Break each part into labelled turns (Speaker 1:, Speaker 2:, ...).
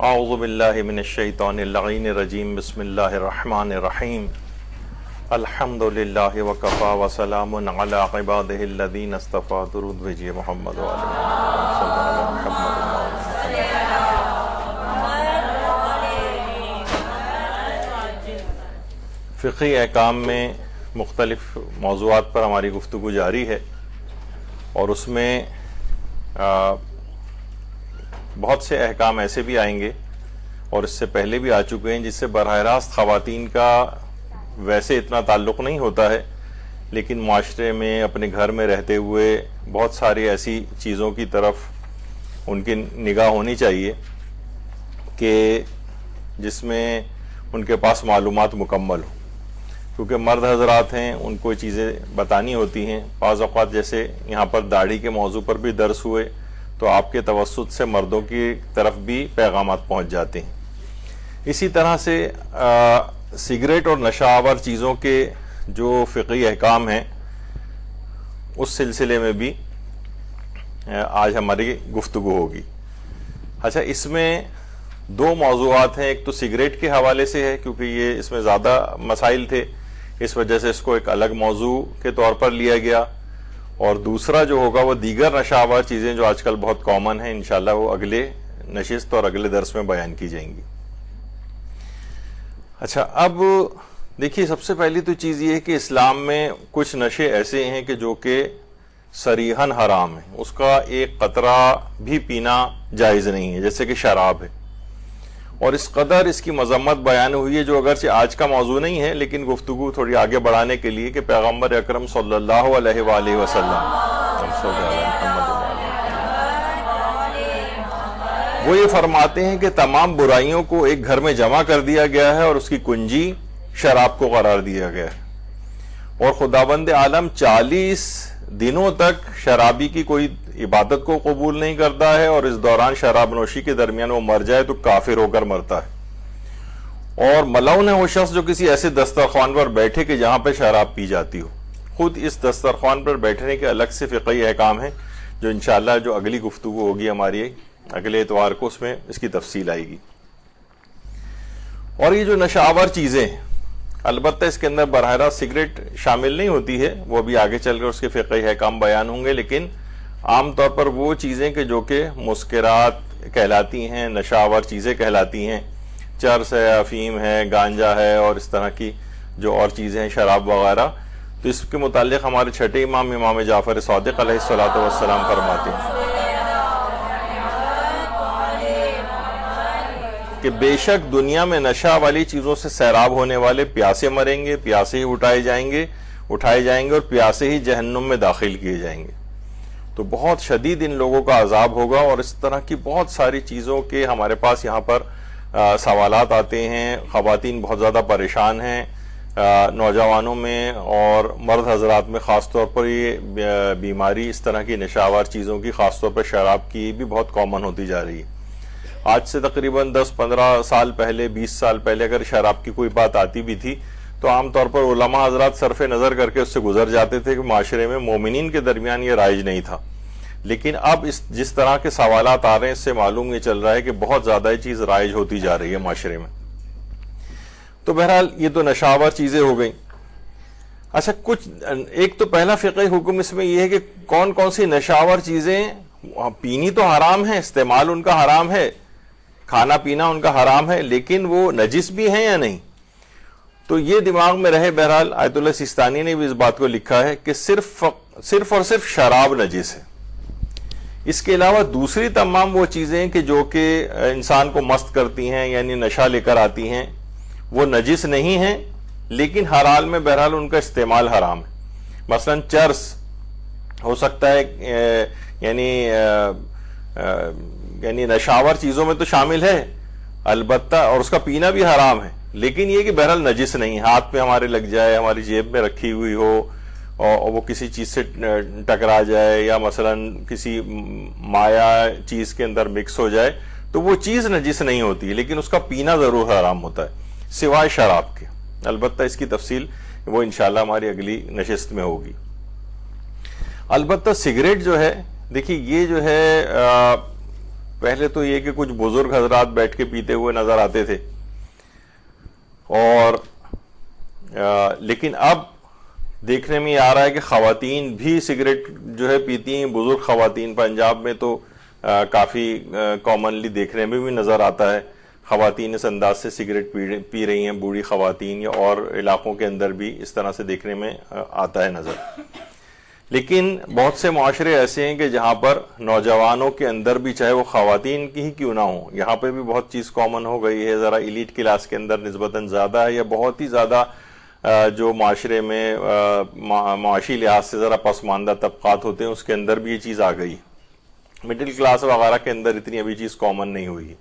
Speaker 1: اعوذ باللہ من الشیطان اللعین الرجیم بسم اللہ الرحمن الرحیم الحمد للہ وکفا وسلام علی عبادہ الذین اصطفیٰ. درود بھیجئے محمد فقہی احکام میں مختلف موضوعات پر ہماری گفتگو جاری ہے، اور اس میں بہت سے احکام ایسے بھی آئیں گے اور اس سے پہلے بھی آ چکے ہیں جس سے براہ راست خواتین کا ویسے اتنا تعلق نہیں ہوتا ہے، لیکن معاشرے میں اپنے گھر میں رہتے ہوئے بہت ساری ایسی چیزوں کی طرف ان کی نگاہ ہونی چاہیے کہ جس میں ان کے پاس معلومات مکمل ہوں، کیونکہ مرد حضرات ہیں ان کو چیزیں بتانی ہوتی ہیں. بعض اوقات جیسے یہاں پر داڑھی کے موضوع پر بھی درس ہوئے تو آپ کے توسط سے مردوں کی طرف بھی پیغامات پہنچ جاتے ہیں. اسی طرح سے سگریٹ اور نشہ آور چیزوں کے جو فقہی احکام ہیں اس سلسلے میں بھی آج ہماری گفتگو ہوگی. اچھا، اس میں دو موضوعات ہیں. ایک تو سگریٹ کے حوالے سے ہے کیونکہ یہ اس میں زیادہ مسائل تھے، اس وجہ سے اس کو ایک الگ موضوع کے طور پر لیا گیا، اور دوسرا جو ہوگا وہ دیگر نشہ آور چیزیں جو آج کل بہت کامن ہیں، انشاءاللہ وہ اگلے نشست اور اگلے درس میں بیان کی جائیں گی. اچھا، اب دیکھیے سب سے پہلی تو چیز یہ ہے کہ اسلام میں کچھ نشے ایسے ہیں کہ جو کہ صریحاً حرام ہیں، اس کا ایک قطرہ بھی پینا جائز نہیں ہے، جیسے کہ شراب ہے. اور اس قدر اس کی مذمت بیان ہوئی ہے، جو اگرچہ آج کا موضوع نہیں ہے لیکن گفتگو تھوڑی آگے بڑھانے کے لیے، کہ پیغمبر اکرم صلی اللہ علیہ وآلہ وسلم وہ یہ فرماتے ہیں کہ تمام برائیوں کو ایک گھر میں جمع کر دیا گیا ہے اور اس کی کنجی شراب کو قرار دیا گیا ہے، اور خداوند عالم 40 دنوں تک شرابی کی کوئی عبادت کو قبول نہیں کرتا ہے، اور اس دوران شراب نوشی کے درمیان وہ مر جائے تو کافر ہو کر مرتا ہے. اور ملعون ہے وہ شخص جو کسی ایسے دسترخوان پر بیٹھے کہ جہاں پہ شراب پی جاتی ہو. خود اس دسترخوان پر بیٹھنے کے الگ سے فقہی احکام ہیں جو انشاءاللہ جو اگلی گفتگو ہوگی ہماری اگلے اتوار کو، اس میں اس کی تفصیل آئے گی. اور یہ جو نشہ آور چیزیں ہیں، البتہ اس کے اندر براہ راست سگریٹ شامل نہیں ہوتی ہے، وہ بھی آگے چل کر اس کے فقہی احکام بیان ہوں گے، لیکن عام طور پر وہ چیزیں کہ جو کہ مسکرات کہلاتی ہیں، نشہ آور چیزیں کہلاتی ہیں، چرس ہے، افیم ہے، گانجا ہے، اور اس طرح کی جو اور چیزیں ہیں، شراب وغیرہ. تو اس کے متعلق ہمارے چھٹے امام جعفر صادق علیہ الصلوۃ والسلام فرماتے ہیں کہ بے شک دنیا میں نشہ والی چیزوں سے سیراب ہونے والے پیاسے مریں گے، پیاسے ہی اٹھائے جائیں گے اور پیاسے ہی جہنم میں داخل کیے جائیں گے. تو بہت شدید ان لوگوں کا عذاب ہوگا. اور اس طرح کی بہت ساری چیزوں کے ہمارے پاس یہاں پر سوالات آتے ہیں. خواتین بہت زیادہ پریشان ہیں، نوجوانوں میں اور مرد حضرات میں خاص طور پر یہ بیماری اس طرح کی نشہ آور چیزوں کی، خاص طور پر شراب کی، بھی بہت کامن ہوتی جا رہی ہے. آج سے تقریباً 10-15 سال پہلے، 20 سال پہلے اگر شراب کی کوئی بات آتی بھی تھی تو عام طور پر علماء حضرات صرف نظر کر کے اس سے گزر جاتے تھے کہ معاشرے میں مومنین کے درمیان یہ رائج نہیں تھا. لیکن اب جس طرح کے سوالات آ رہے ہیں اس سے معلوم یہ چل رہا ہے کہ بہت زیادہ یہ چیز رائج ہوتی جا رہی ہے معاشرے میں. تو بہرحال یہ تو نشہ آور چیزیں ہو گئیں. اچھا، ایک تو پہلا فقہی حکم اس میں یہ ہے کہ کون کون سی نشہ آور چیزیں پینی تو حرام ہے، استعمال ان کا حرام ہے، کھانا پینا ان کا حرام ہے، لیکن وہ نجس بھی ہیں یا نہیں. تو یہ دماغ میں رہے. بہرحال آیت اللہ سیستانی نے بھی اس بات کو لکھا ہے کہ صرف اور صرف شراب نجس ہے. اس کے علاوہ دوسری تمام وہ چیزیں کہ جو کہ انسان کو مست کرتی ہیں، یعنی نشہ لے کر آتی ہیں، وہ نجس نہیں ہیں، لیکن ہر حال میں بہرحال ان کا استعمال حرام ہے. مثلا چرس ہو سکتا ہے، یعنی نشاور چیزوں میں تو شامل ہے البتہ، اور اس کا پینا بھی حرام ہے، لیکن یہ کہ بہرحال نجس نہیں. ہاتھ پہ ہمارے لگ جائے، ہماری جیب میں رکھی ہوئی ہو اور وہ کسی چیز سے ٹکرا جائے، یا مثلا کسی مایا چیز کے اندر مکس ہو جائے، تو وہ چیز نجس نہیں ہوتی، لیکن اس کا پینا ضرور حرام ہوتا ہے سوائے شراب کے. البتہ اس کی تفصیل وہ انشاءاللہ ہماری اگلی نشست میں ہوگی. البتہ سگریٹ جو ہے، دیکھیے یہ جو ہے پہلے تو یہ کہ کچھ بزرگ حضرات بیٹھ کے پیتے ہوئے نظر آتے تھے، اور لیکن اب دیکھنے میں آ رہا ہے کہ خواتین بھی سگریٹ جو ہے پیتی ہیں. بزرگ خواتین پنجاب میں تو کافی کامنلی دیکھنے میں بھی نظر آتا ہے، خواتین اس انداز سے سگریٹ پی رہی ہیں، بوڑھی خواتین، یا اور علاقوں کے اندر بھی اس طرح سے دیکھنے میں آتا ہے نظر. لیکن بہت سے معاشرے ایسے ہیں کہ جہاں پر نوجوانوں کے اندر بھی، چاہے وہ خواتین کی ہی کیوں نہ ہوں، یہاں پہ بھی بہت چیز کامن ہو گئی ہے، ذرا ایلیٹ کلاس کے اندر نسبتاً زیادہ ہے، یا بہت ہی زیادہ جو معاشرے میں معاشی لحاظ سے ذرا پسماندہ طبقات ہوتے ہیں اس کے اندر بھی یہ چیز آ گئی. مڈل کلاس وغیرہ کے اندر اتنی ابھی چیز کامن نہیں ہوئی.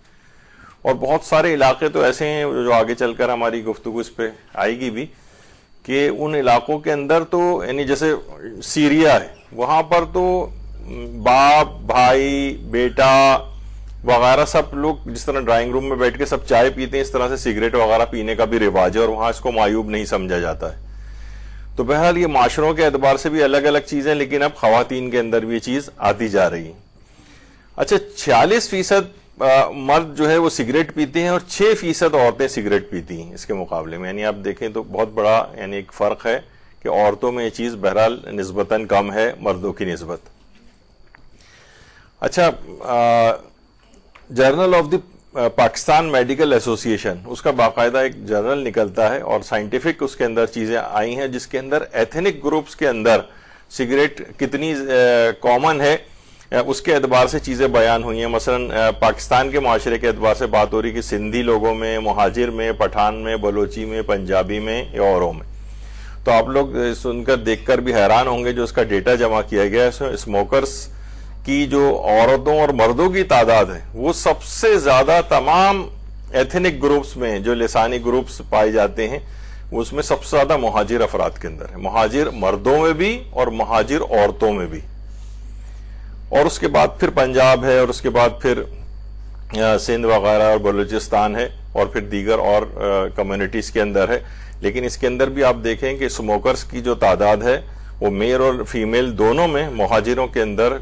Speaker 1: اور بہت سارے علاقے تو ایسے ہیں جو آگے چل کر ہماری گفتگو اس پہ آئے گی بھی، کہ ان علاقوں کے اندر تو یعنی جیسے سیریا ہے، وہاں پر تو باپ، بھائی، بیٹا وغیرہ سب لوگ جس طرح ڈرائنگ روم میں بیٹھ کے سب چائے پیتے ہیں، اس طرح سے سگریٹ وغیرہ پینے کا بھی رواج ہے، اور وہاں اس کو معیوب نہیں سمجھا جاتا ہے. تو بہرحال یہ معاشروں کے اعتبار سے بھی الگ الگ چیزیں، لیکن اب خواتین کے اندر بھی یہ چیز آتی جا رہی ہے. اچھا، 46% مرد جو ہے وہ سگریٹ پیتے ہیں اور 6% عورتیں سگریٹ پیتی ہیں اس کے مقابلے میں. یعنی آپ دیکھیں تو بہت بڑا یعنی ایک فرق ہے کہ عورتوں میں یہ چیز بہرحال نسبتاً کم ہے مردوں کی نسبت. اچھا، journal of the Pakistan medical association, اس کا باقاعدہ ایک جرنل نکلتا ہے اور سائنٹیفک اس کے اندر چیزیں آئی ہیں، جس کے اندر ایتھنک گروپس کے اندر سگریٹ کتنی کامن ہے اس کے اعتبار سے چیزیں بیان ہوئی ہیں. مثلا پاکستان کے معاشرے کے اعتبار سے بات ہو رہی کہ سندھی لوگوں میں، مہاجر میں، پٹھان میں، بلوچی میں، پنجابی میں یا اوروں میں. تو آپ لوگ سن کر دیکھ کر بھی حیران ہوں گے جو اس کا ڈیٹا جمع کیا گیا ہے. اسموکرز کی جو عورتوں اور مردوں کی تعداد ہے وہ سب سے زیادہ تمام ایتھنک گروپس میں، جو لسانی گروپس پائے جاتے ہیں، اس میں سب سے زیادہ مہاجر افراد کے اندر ہے. مہاجر مردوں میں بھی اور مہاجر عورتوں میں بھی. اور اس کے بعد پھر پنجاب ہے، اور اس کے بعد پھر سندھ وغیرہ اور بلوچستان ہے، اور پھر دیگر اور کمیونٹیز کے اندر ہے. لیکن اس کے اندر بھی آپ دیکھیں کہ اسموکرز کی جو تعداد ہے وہ میل اور فیمیل دونوں میں مہاجروں کے اندر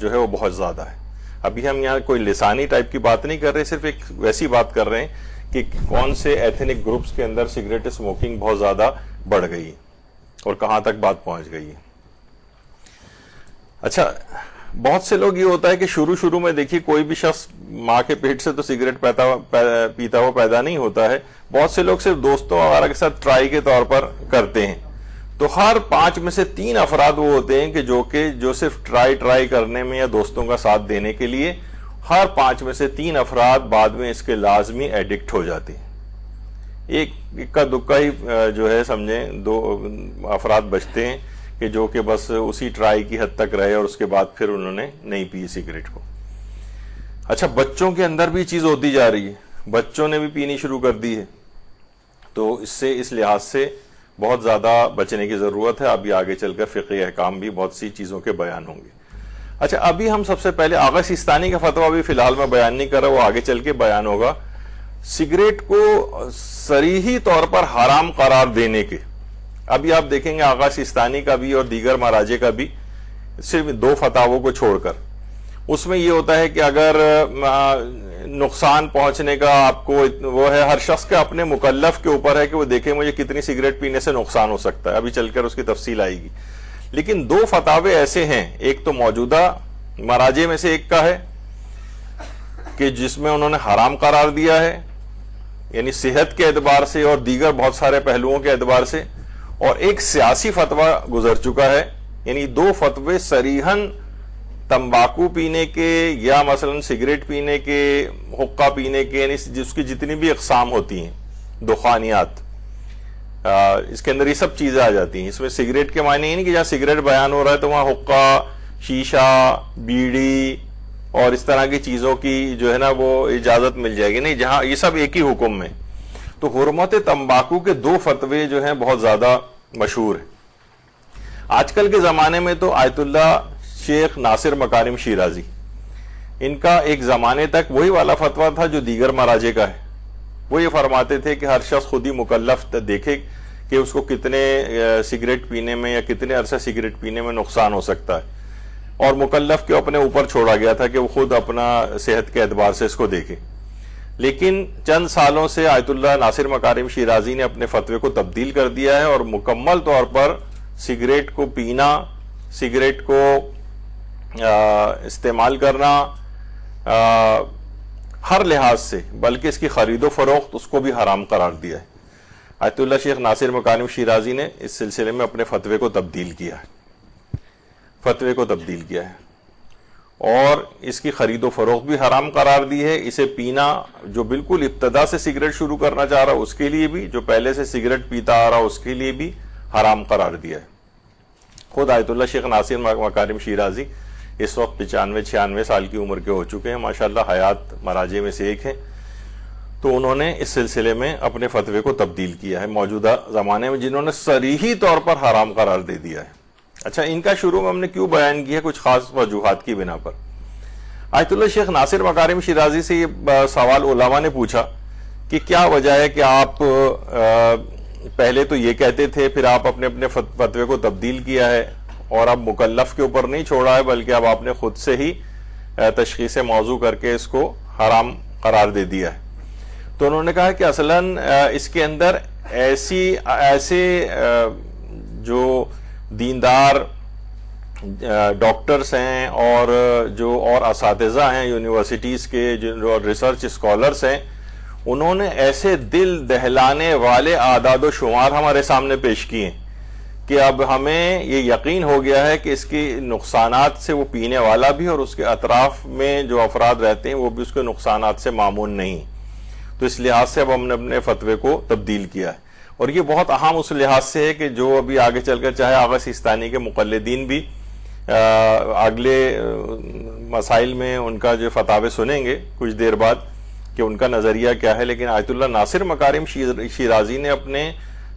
Speaker 1: جو ہے وہ بہت زیادہ ہے. ابھی ہم یہاں کوئی لسانی ٹائپ کی بات نہیں کر رہے، صرف ایک ویسی بات کر رہے ہیں کہ کون سے ایتھنک گروپس کے اندر سگریٹ اسموکنگ بہت زیادہ بڑھ گئی ہے اور کہاں تک بات پہنچ گئی ہے. اچھا، بہت سے لوگ یہ ہوتا ہے کہ شروع میں دیکھیے کوئی بھی شخص ماں کے پیٹ سے تو سگریٹ پیتا ہوا پیدا نہیں ہوتا ہے. بہت سے لوگ صرف دوستوں وغیرہ کے ساتھ ٹرائی کے طور پر کرتے ہیں. تو ہر 5 میں سے 3 افراد وہ ہوتے ہیں کہ جو صرف ٹرائی کرنے میں یا دوستوں کا ساتھ دینے کے لیے، ہر 5 میں سے 3 افراد بعد میں اس کے لازمی ایڈکٹ ہو جاتے ہیں. ایک کا دکا ہی جو ہے سمجھیں 2 افراد بچتے ہیں کہ جو کہ بس اسی ٹرائی کی حد تک رہے اور اس کے بعد پھر انہوں نے نہیں پی سگریٹ کو. اچھا، بچوں کے اندر بھی چیز ہوتی جا رہی ہے، بچوں نے بھی پینی شروع کر دی ہے. تو اس لحاظ سے بہت زیادہ بچنے کی ضرورت ہے. ابھی آگے چل کر فقہی احکام بھی بہت سی چیزوں کے بیان ہوں گے. اچھا، ابھی ہم سب سے پہلے آغا سیستانی کا فتویٰ بھی فی الحال میں بیان نہیں کر رہا، وہ آگے چل کے بیان ہوگا. سگریٹ کو صریحی طور پر حرام قرار دینے کے ابھی آپ دیکھیں گے آغا سیستانی کا بھی اور دیگر مراجع کا بھی، صرف 2 فتاووں کو چھوڑ کر. اس میں یہ ہوتا ہے کہ اگر نقصان پہنچنے کا آپ کو وہ ہے، ہر شخص کے اپنے مکلف کے اوپر ہے کہ وہ دیکھے مجھے کتنی سگریٹ پینے سے نقصان ہو سکتا ہے. ابھی چل کر اس کی تفصیل آئے گی. لیکن 2 فتاوے ایسے ہیں، ایک تو موجودہ مراجع میں سے ایک کا ہے کہ جس میں انہوں نے حرام قرار دیا ہے، یعنی صحت کے اعتبار سے اور دیگر بہت سارے پہلوؤں کے اعتبار سے. اور ایک سیاسی فتویٰ گزر چکا ہے، یعنی 2 فتوے صریحاً تمباکو پینے کے یا مثلا سگریٹ پینے کے، حقہ پینے کے، یعنی جس کی جتنی بھی اقسام ہوتی ہیں دخانیات، اس کے اندر یہ سب چیزیں آ جاتی ہیں. اس میں سگریٹ کے معنی یہ نہیں کہ جہاں سگریٹ بیان ہو رہا ہے تو وہاں حقہ، شیشہ، بیڑی اور اس طرح کی چیزوں کی جو ہے نا وہ اجازت مل جائے گی، نہیں، جہاں یہ سب ایک ہی حکم میں. تو حرمت تمباکو کے 2 فتوے جو ہیں بہت زیادہ مشہور ہیں. آج کل کے زمانے میں تو آیت اللہ شیخ ناصر مکارم شیرازی، ان کا ایک زمانے تک وہی والا فتویٰ تھا جو دیگر مراجع کا ہے. وہ یہ فرماتے تھے کہ ہر شخص خود ہی مکلف دیکھے کہ اس کو کتنے سگریٹ پینے میں یا کتنے عرصہ سگریٹ پینے میں نقصان ہو سکتا ہے. اور مکلف کے اپنے اوپر چھوڑا گیا تھا کہ وہ خود اپنا صحت کے اعتبار سے اس کو دیکھے. لیکن چند سالوں سے آیت اللہ ناصر مکارم شیرازی نے اپنے فتوے کو تبدیل کر دیا ہے اور مکمل طور پر سگریٹ کو پینا، سگریٹ کو استعمال کرنا ہر لحاظ سے، بلکہ اس کی خرید و فروخت اس کو بھی حرام قرار دیا ہے. آیت اللہ شیخ ناصر مکارم شیرازی نے اس سلسلے میں اپنے فتوے کو تبدیل کیا ہے، اور اس کی خرید و فروخت بھی حرام قرار دی ہے. اسے پینا، جو بالکل ابتدا سے سگریٹ شروع کرنا چاہ رہا اس کے لیے بھی، جو پہلے سے سگریٹ پیتا آ رہا اس کے لیے بھی حرام قرار دیا ہے. خود آیت اللہ شیخ ناصر مکارم شیرازی اس وقت 95-96 سال کی عمر کے ہو چکے ہیں، ماشاءاللہ حیات مراجع میں سے ایک ہیں. تو انہوں نے اس سلسلے میں اپنے فتوے کو تبدیل کیا ہے موجودہ زمانے میں، جنہوں نے صریحی طور پر حرام قرار دے دیا ہے. اچھا، ان کا شروع میں ہم نے کیوں بیان کیا؟ کچھ خاص وجوہات کی بنا پر. آیت اللہ شیخ ناصر مکارم شیرازی سے یہ سوال علماء نے پوچھا کہ کیا وجہ ہے کہ آپ پہلے تو یہ کہتے تھے، پھر آپ اپنے فتوے کو تبدیل کیا ہے اور اب مکلف کے اوپر نہیں چھوڑا ہے، بلکہ اب آپ نے خود سے ہی تشخیص موضوع کر کے اس کو حرام قرار دے دیا ہے. تو انہوں نے کہا کہ اصلاً اس کے اندر ایسے جو دیندار ڈاکٹرز ہیں اور جو اور اساتذہ ہیں یونیورسٹیز کے، جو ریسرچ اسکالرز ہیں، انہوں نے ایسے دل دہلانے والے اعداد و شمار ہمارے سامنے پیش کیے کہ اب ہمیں یہ یقین ہو گیا ہے کہ اس کی نقصانات سے وہ پینے والا بھی اور اس کے اطراف میں جو افراد رہتے ہیں وہ بھی اس کے نقصانات سے معمون نہیں. تو اس لحاظ سے اب ہم نے اپنے فتوے کو تبدیل کیا ہے. اور یہ بہت اہم اس لحاظ سے ہے کہ جو ابھی آگے چل کر چاہے آغا سیستانی کے مقلدین بھی اگلے مسائل میں ان کا جو فتاوے سنیں گے کچھ دیر بعد کہ ان کا نظریہ کیا ہے. لیکن آیت اللہ ناصر مکارم شیرازی نے اپنے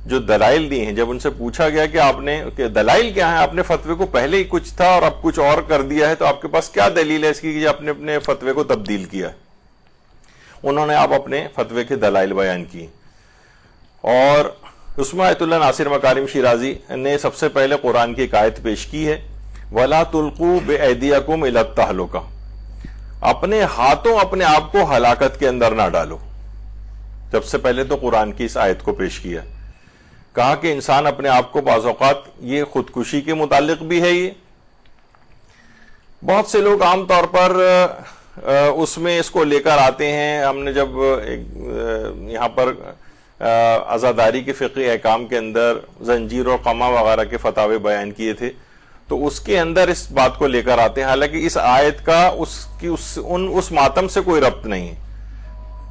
Speaker 1: جو دلائل دی ہیں، جب ان سے پوچھا گیا کہ آپ نے کہ دلائل کیا ہیں، آپ نے فتوے کو پہلے ہی کچھ تھا اور اب کچھ اور کر دیا ہے، تو آپ کے پاس کیا دلیل ہے اس کی کہ آپ نے اپنے فتوے کو تبدیل کیا؟ انہوں نے آپ اپنے فتوے کے دلائل بیان کی، اور اس میں آیت اللہ ناصر مکارم شیرازی نے سب سے پہلے قرآن کی ایک آیت پیش کی ہے، وَلَا تُلْقُوا بِأَيْدِيَكُمْ إِلَى التَّهْلُكَةِ، اپنے ہاتھوں اپنے آپ کو ہلاکت کے اندر نہ ڈالو. سب سے پہلے تو قرآن کی اس آیت کو پیش کیا، کہا کہ انسان اپنے آپ کو بعض اوقات یہ خودکشی کے متعلق بھی ہے. یہ بہت سے لوگ عام طور پر اس میں اس کو لے کر آتے ہیں. ہم نے جب یہاں پر عزاداری کے فقہی احکام کے اندر زنجیر اور قمع وغیرہ کے فتاوے بیان کیے تھے، تو اس کے اندر اس بات کو لے کر آتے ہیں، حالانکہ اس آیت کا اس ماتم سے کوئی ربط نہیں ہے.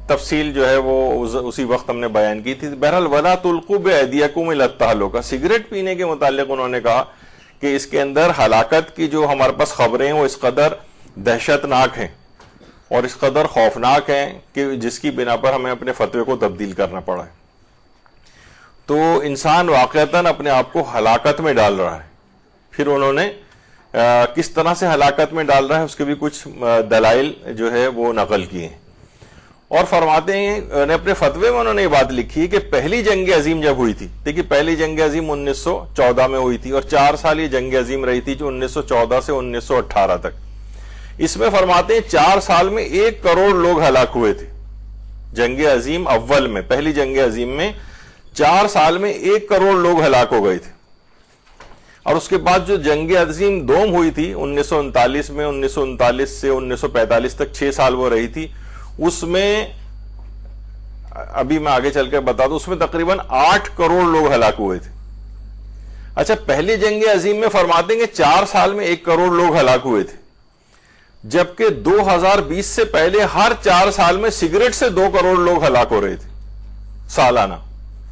Speaker 1: تفصیل جو ہے وہ اسی وقت ہم نے بیان کی تھی. بہرحال وَلَا تُلْقُوا بِأَيْدِيَكُمْ إِلَى التَّهْلُكَةِ، سگریٹ پینے کے متعلق انہوں نے کہا کہ اس کے اندر ہلاکت کی جو ہمارے پاس خبریں ہیں وہ اس قدر دہشت ناک ہیں اور اس قدر خوفناک ہیں کہ جس کی بنا پر ہمیں اپنے فتوے کو تبدیل کرنا پڑا ہے. تو انسان واقعتاً اپنے آپ کو ہلاکت میں ڈال رہا ہے. پھر انہوں نے کس طرح سے ہلاکت میں ڈال رہا ہے اس کے بھی کچھ دلائل جو ہے وہ نقل کیے ہیں، اور فرماتے ہیں اپنے فتوے میں انہوں نے یہ بات لکھی ہے کہ پہلی جنگ عظیم جب ہوئی تھی، دیکھیے پہلی جنگ عظیم 1914 میں ہوئی تھی اور 4 سال یہ جنگ عظیم رہی تھی جو 1914 سے 1918 تک. اس میں فرماتے ہیں 4 سال میں 1 کروڑ لوگ ہلاک ہوئے تھے. جنگ عظیم اول میں، پہلی جنگ عظیم میں 4 سال میں 1 کروڑ لوگ ہلاک ہو گئے تھے. اور اس کے بعد جو جنگ عظیم دوم ہوئی تھی 1939 میں، 1939 سے 1945 تک 6 سال وہ رہی تھی، اس میں ابھی میں آگے چل کر بتا دوں اس میں تقریباً 8 کروڑ لوگ ہلاک ہوئے تھے. اچھا، پہلی جنگ عظیم میں فرماتے ہیں کہ 4 سال میں 1 کروڑ لوگ ہلاک ہوئے تھے، جبکہ 2020 سے پہلے ہر 4 سال میں سگریٹ سے 2 کروڑ لوگ ہلاک ہو رہے تھے.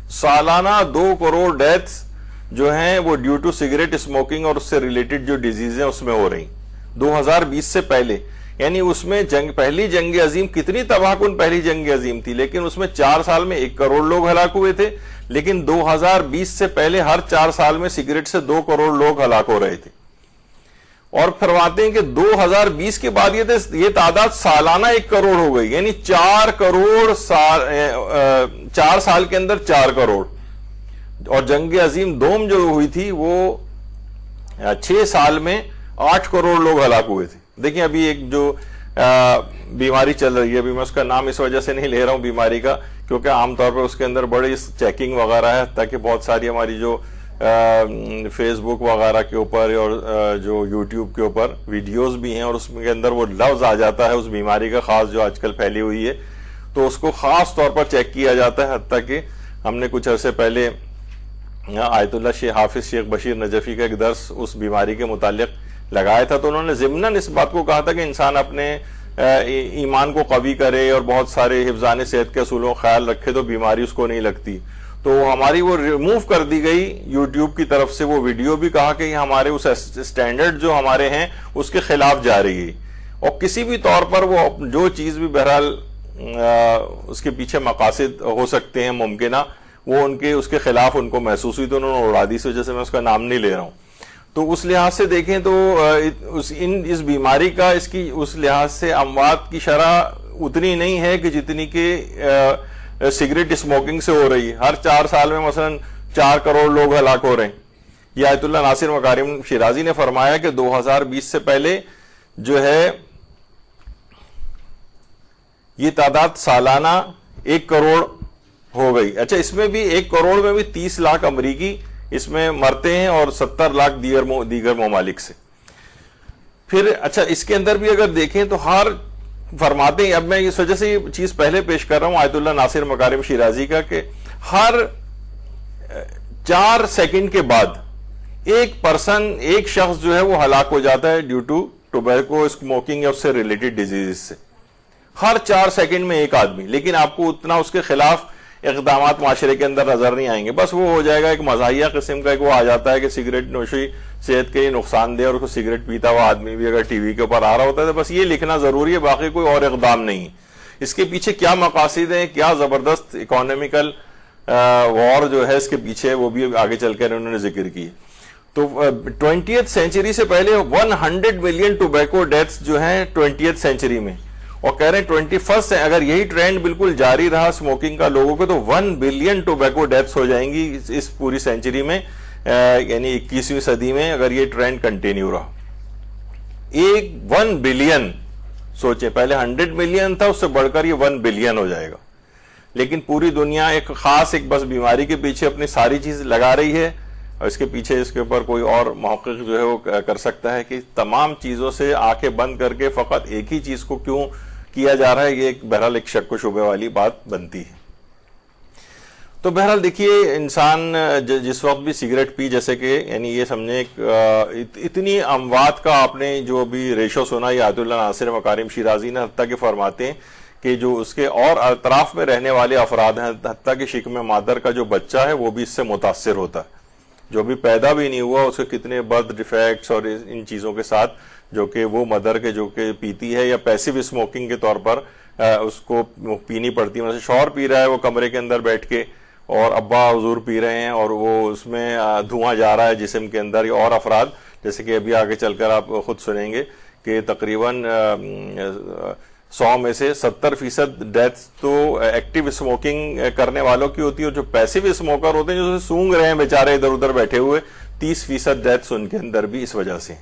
Speaker 1: سالانہ 2 کروڑ ڈیتھس جو ہیں وہ ڈیو ٹو سگریٹ اسموکنگ اور اس سے ریلیٹڈ جو ڈیزیز ہیں اس میں ہو رہی 2020 سے پہلے. یعنی اس میں پہلی جنگ عظیم کتنی تباہ کن پہلی جنگ عظیم تھی، لیکن اس میں 4 سال میں 1 کروڑ لوگ ہلاک ہوئے تھے، لیکن 2020 سے پہلے ہر 4 سال میں سگریٹ سے 2 کروڑ لوگ ہلاک ہو رہے تھے. اور فرماتے ہیں کہ 2020 کے بعد یہ تعداد سالانہ 1 کروڑ ہو گئی، یعنی 4 کروڑ 4 سال کے اندر 4 کروڑ. اور جنگ عظیم دوم جو ہوئی تھی وہ 6 سال میں 8 کروڑ لوگ ہلاک ہوئے تھے. دیکھیں ابھی ایک جو بیماری چل رہی ہے, ابھی میں اس کا نام اس وجہ سے نہیں لے رہا ہوں بیماری کا, کیونکہ عام طور پر اس کے اندر بڑی چیکنگ وغیرہ ہے, تاکہ بہت ساری ہماری جو فیس بک وغیرہ کے اوپر اور جو یوٹیوب کے اوپر ویڈیوز بھی ہیں, اور اس کے اندر وہ لفظ آ جاتا ہے اس بیماری کا خاص جو آج کل پھیلی ہوئی ہے, تو اس کو خاص طور پر چیک کیا جاتا ہے. حتیٰ کہ ہم نے کچھ عرصے پہلے آیت اللہ حافظ شیخ بشیر نجفی کا ایک درس اس بیماری کے متعلق لگایا تھا, تو انہوں نے ضمناً اس بات کو کہا تھا کہ انسان اپنے ایمان کو قوی کرے اور بہت سارے حفظان صحت کے اصولوں کا خیال رکھے تو بیماری اس کو نہیں لگتی. تو ہماری وہ ریموو کر دی گئی یوٹیوب کی طرف سے وہ ویڈیو بھی, کہا کہ یہ ہمارے اس سٹینڈرڈ جو ہمارے ہیں اس کے خلاف جا رہی ہے, اور کسی بھی طور پر وہ جو چیز بھی بہرحال اس کے پیچھے مقاصد ہو سکتے ہیں ممکنہ, وہ ان کے اس کے خلاف ان کو محسوس ہوئی تو انہوں نے اڑا دی, اس وجہ سے میں اس کا نام نہیں لے رہا ہوں. تو اس لحاظ سے دیکھیں تو اس بیماری کا اس کی اس لحاظ سے اموات کی شرح اتنی نہیں ہے کہ جتنی کہ سگریٹ اسموکنگ سے ہو رہی ہے. ہر 4 سال میں مثلا 4 کروڑ لوگ ہلاک ہو رہے ہیں. یہ آیت اللہ ناصر مکارم شیرازی نے فرمایا کہ 2020 سے پہلے جو ہے یہ تعداد سالانہ 1 کروڑ ہو گئی. اچھا, اس میں بھی 1 کروڑ میں بھی 30 لاکھ امریکی اس میں مرتے ہیں اور 70 لاکھ دیگر ممالک سے. پھر اچھا اس کے اندر بھی اگر دیکھیں تو ہر فرماتے ہیں, اب میں اس وجہ سے یہ چیز پہلے پیش کر رہا ہوں آیت اللہ ناصر مکارم شیرازی کا, کہ ہر 4 سیکنڈ کے بعد ایک شخص جو ہے وہ ہلاک ہو جاتا ہے ڈیو ٹو ٹوبیکو اسموکنگ یا اس سے ریلیٹڈ ڈیزیز سے. ہر 4 سیکنڈ میں ایک آدمی. لیکن آپ کو اتنا اس کے خلاف اقدامات معاشرے کے اندر نظر نہیں آئیں گے. بس وہ ہو جائے گا ایک مزاحیہ قسم کا, ایک وہ آ جاتا ہے کہ سگریٹ نوشی صحت کے لیے نقصان دہ, اور اس کو سگریٹ پیتا ہوا آدمی بھی اگر ٹی وی کے اوپر آ رہا ہوتا ہے تو بس یہ لکھنا ضروری ہے, باقی کوئی اور اقدام نہیں. اس کے پیچھے کیا مقاصد ہیں, کیا زبردست اکانومیکل وار جو ہے اس کے پیچھے, وہ بھی آگے چل کر انہوں نے ذکر کی. تو 20th سینچری سے پہلے 100 ملین ٹوبیکو ڈیتھس جو ہیں 20th سینچری میں, اور کہہ رہے ہیں 21st سے اگر یہی ٹرینڈ بالکل جاری رہا اسموکنگ کا لوگوں کو تو 1 بلین ٹوبیکو ڈیتھس ہو جائیں گی اس پوری سینچری میں, یعنی 21ویں صدی میں اگر یہ ٹرینڈ کنٹینیو رہا. 1 بلین سوچیں, پہلے 100 ملین تھا, اس سے بڑھ کر یہ 1 بلین ہو جائے گا. لیکن پوری دنیا ایک خاص ایک بس بیماری کے پیچھے اپنی ساری چیز لگا رہی ہے, اور اس کے پیچھے اس کے اوپر کوئی اور محقق جو ہے وہ کر سکتا ہے کہ تمام چیزوں سے آنکھیں بند کر کے فقط ایک ہی چیز کو کیوں کیا جا رہا ہے. یہ بہرحال ایک شک و شبے والی بات بنتی ہے. تو بہرحال دیکھیے, انسان جس وقت بھی سگریٹ پی, جیسے کہ یعنی یہ سمجھیں اتنی اموات کا آپ نے جو بھی ریشو سنا, یہ آیت اللہ ناصر مکارم شیرازی نے حتیٰ کہ فرماتے ہیں کہ جو اس کے اور اطراف میں رہنے والے افراد ہیں, حتیٰ کہ شکم مادر کا جو بچہ ہے وہ بھی اس سے متاثر ہوتا ہے. جو بھی پیدا بھی نہیں ہوا اس کے کتنے برتھ ڈیفیکٹس اور ان چیزوں کے ساتھ جو کہ وہ مدر کے جو کہ پیتی ہے یا پیسیو اسموکنگ کے طور پر اس کو پینی پڑتی ہے. مثلا شوہر پی رہا ہے وہ کمرے کے اندر بیٹھ کے, اور ابا حضور پی رہے ہیں, اور وہ اس میں دھواں جا رہا ہے جسم کے اندر. اور افراد جیسے کہ ابھی آگے چل کر آپ خود سنیں گے کہ تقریباً 100 میں سے 70% ڈیتھس تو ایکٹیو اسموکنگ کرنے والوں کی ہوتی ہے, اور جو پیسیو اسموکر ہوتے ہیں جو سونگ رہے ہیں بیچارے ادھر ادھر بیٹھے ہوئے, 30% ڈیتھس ان کے اندر بھی اس وجہ سے.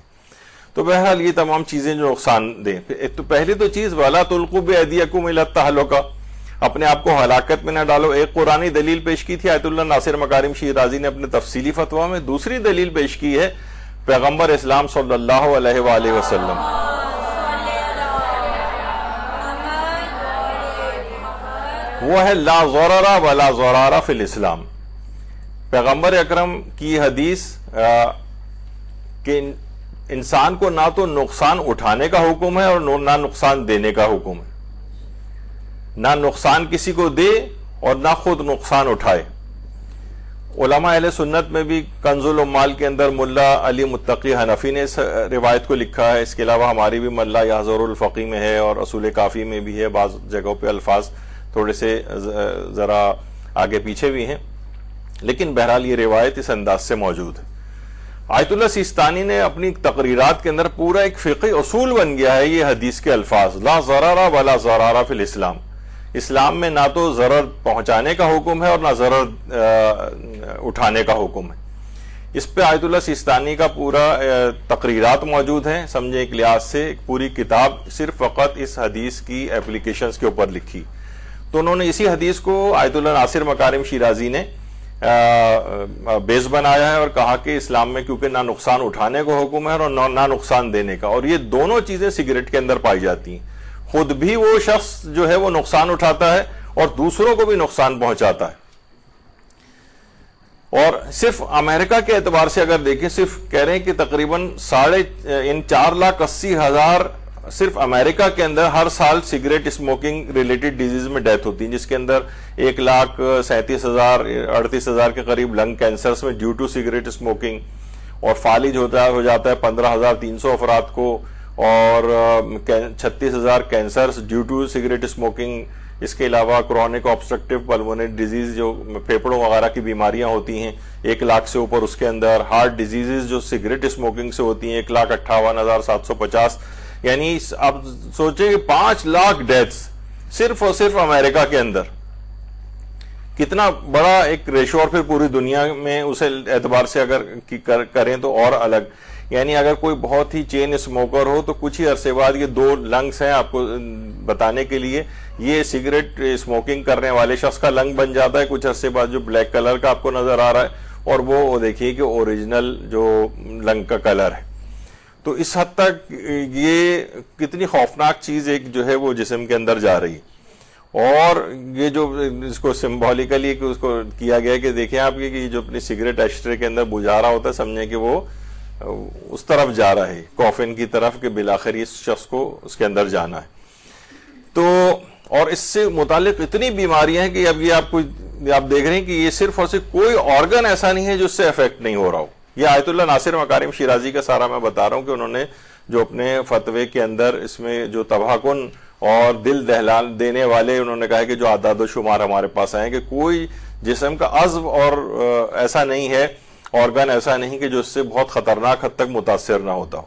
Speaker 1: تو بہرحال یہ تمام چیزیں جو نقصان دیں. تو پہلی تو چیز وَلَا تُلْقُوا بِأَيْدِيكُمْ إِلَى التَّهْلُكَةِ, اپنے آپ کو ہلاکت میں نہ ڈالو. ایک قرآنی دلیل پیش کی تھی آیت اللہ ناصر مکارم شیرازی نے اپنے تفصیلی فتویٰ میں. دوسری دلیل پیش کی ہے پیغمبر اسلام صلی اللہ علیہ وآلہ وسلم. وہ ہے لا ضرر ولا ضرار فی الاسلام. پیغمبر اکرم کی حدیث کہ انسان کو نہ تو نقصان اٹھانے کا حکم ہے اور نہ نقصان دینے کا حکم ہے. نہ نقصان کسی کو دے اور نہ خود نقصان اٹھائے. علماء اہل سنت میں بھی کنز العمال کے اندر ملا علی متقی حنفی نے اس روایت کو لکھا ہے. اس کے علاوہ ہماری بھی ملا یحذر الفقی میں ہے اور اصول کافی میں بھی ہے. بعض جگہوں پہ الفاظ تھوڑے سے ذرا آگے پیچھے بھی ہیں, لیکن بہرحال یہ روایت اس انداز سے موجود ہے. آیت اللہ سیستانی نے اپنی تقریرات کے اندر پورا ایک فقہی اصول بن گیا ہے یہ حدیث کے الفاظ, لا ضرر ولا ضرار فی الاسلام. اسلام میں نہ تو ضرر پہنچانے کا حکم ہے اور نہ ضرر اٹھانے کا حکم ہے. اس پہ آیت اللہ سیستانی کا پورا تقریرات موجود ہیں، سمجھے ایک لحاظ سے ایک پوری کتاب صرف فقط اس حدیث کی اپلیکیشنز کے اوپر لکھی. تو انہوں نے اسی حدیث کو آیت اللہ ناصر مکارم شیرازی نے بیس بنایا ہے اور کہا کہ اسلام میں کیونکہ نہ نقصان اٹھانے کو حکم ہے اور نہ نقصان دینے کا، اور یہ دونوں چیزیں سگریٹ کے اندر پائی جاتی ہیں. خود بھی وہ شخص جو ہے وہ نقصان اٹھاتا ہے اور دوسروں کو بھی نقصان پہنچاتا ہے. اور صرف امریکہ کے اعتبار سے اگر دیکھیں، صرف کہہ رہے ہیں کہ تقریباً 4,80,000 صرف امریکہ کے اندر ہر سال سگریٹ اسموکنگ ریلیٹڈ ڈیزیز میں ڈیتھ ہوتی ہے، جس کے اندر 1,37,000 کے قریب لنگ کینسرز میں ڈیو ٹو سگریٹ اسموکنگ، اور فالج ہو جاتا ہے 15,300 افراد کو، اور 36,000 cancers due to cigarette smoking. اس کے علاوہ کرونک آبسٹرکٹیو پلمونری ڈیزیز جو پھیپھڑوں وغیرہ کی بیماریاں ہوتی ہیں 1,00,000 سے اوپر، اس کے اندر ہارٹ ڈیزیزز جو سگریٹ اسموکنگ سے ہوتی ہیں 1,58,750. یعنی آپ سوچیں کہ 5 لاکھ ڈیتھس صرف اور صرف امریکہ کے اندر. کتنا بڑا ایک ریشو، اور پھر پوری دنیا میں اسے اعتبار سے اگر کریں تو اور الگ. یعنی اگر کوئی بہت ہی چین اسموکر ہو تو کچھ ہی عرصے بعد یہ 2 لنگس ہیں آپ کو بتانے کے لیے، یہ سگریٹ اسموکنگ کرنے والے شخص کا لنگ بن جاتا ہے کچھ عرصے بعد، جو بلیک کلر کا آپ کو نظر آ رہا ہے، اور وہ دیکھیے کہ اوریجنل جو لنگ کا کلر ہے. تو اس حد تک یہ کتنی خوفناک چیز ایک جو ہے وہ جسم کے اندر جا رہی. اور یہ جو اس کو سمبولیکلی اس کو کیا گیا کہ دیکھیں آپ کہ جو اپنی سگریٹ ایشٹرے کے اندر بجھا رہا ہوتا ہے، سمجھیں کہ وہ اس طرف جا رہا ہے، کافن کی طرف، کہ بالآخر اس شخص کو اس کے اندر جانا ہے. تو اور اس سے متعلق اتنی بیماریاں ہیں کہ اب یہ آپ دیکھ رہے ہیں کہ یہ صرف اور صرف کوئی آرگن ایسا نہیں ہے جو اس سے افیکٹ نہیں ہو رہا ہو. یہ آیت اللہ ناصر مکارم شیرازی کا سارا میں بتا رہا ہوں کہ انہوں نے جو اپنے فتوے کے اندر اس میں جو تباہ کن اور دل دہلا دینے والے انہوں نے کہا کہ جو اعداد و شمار ہمارے پاس آئے کہ کوئی جسم کا عضو اور ایسا نہیں ہے، آرگن ایسا نہیں کہ جو اس سے بہت خطرناک حد تک متاثر نہ ہوتا ہو.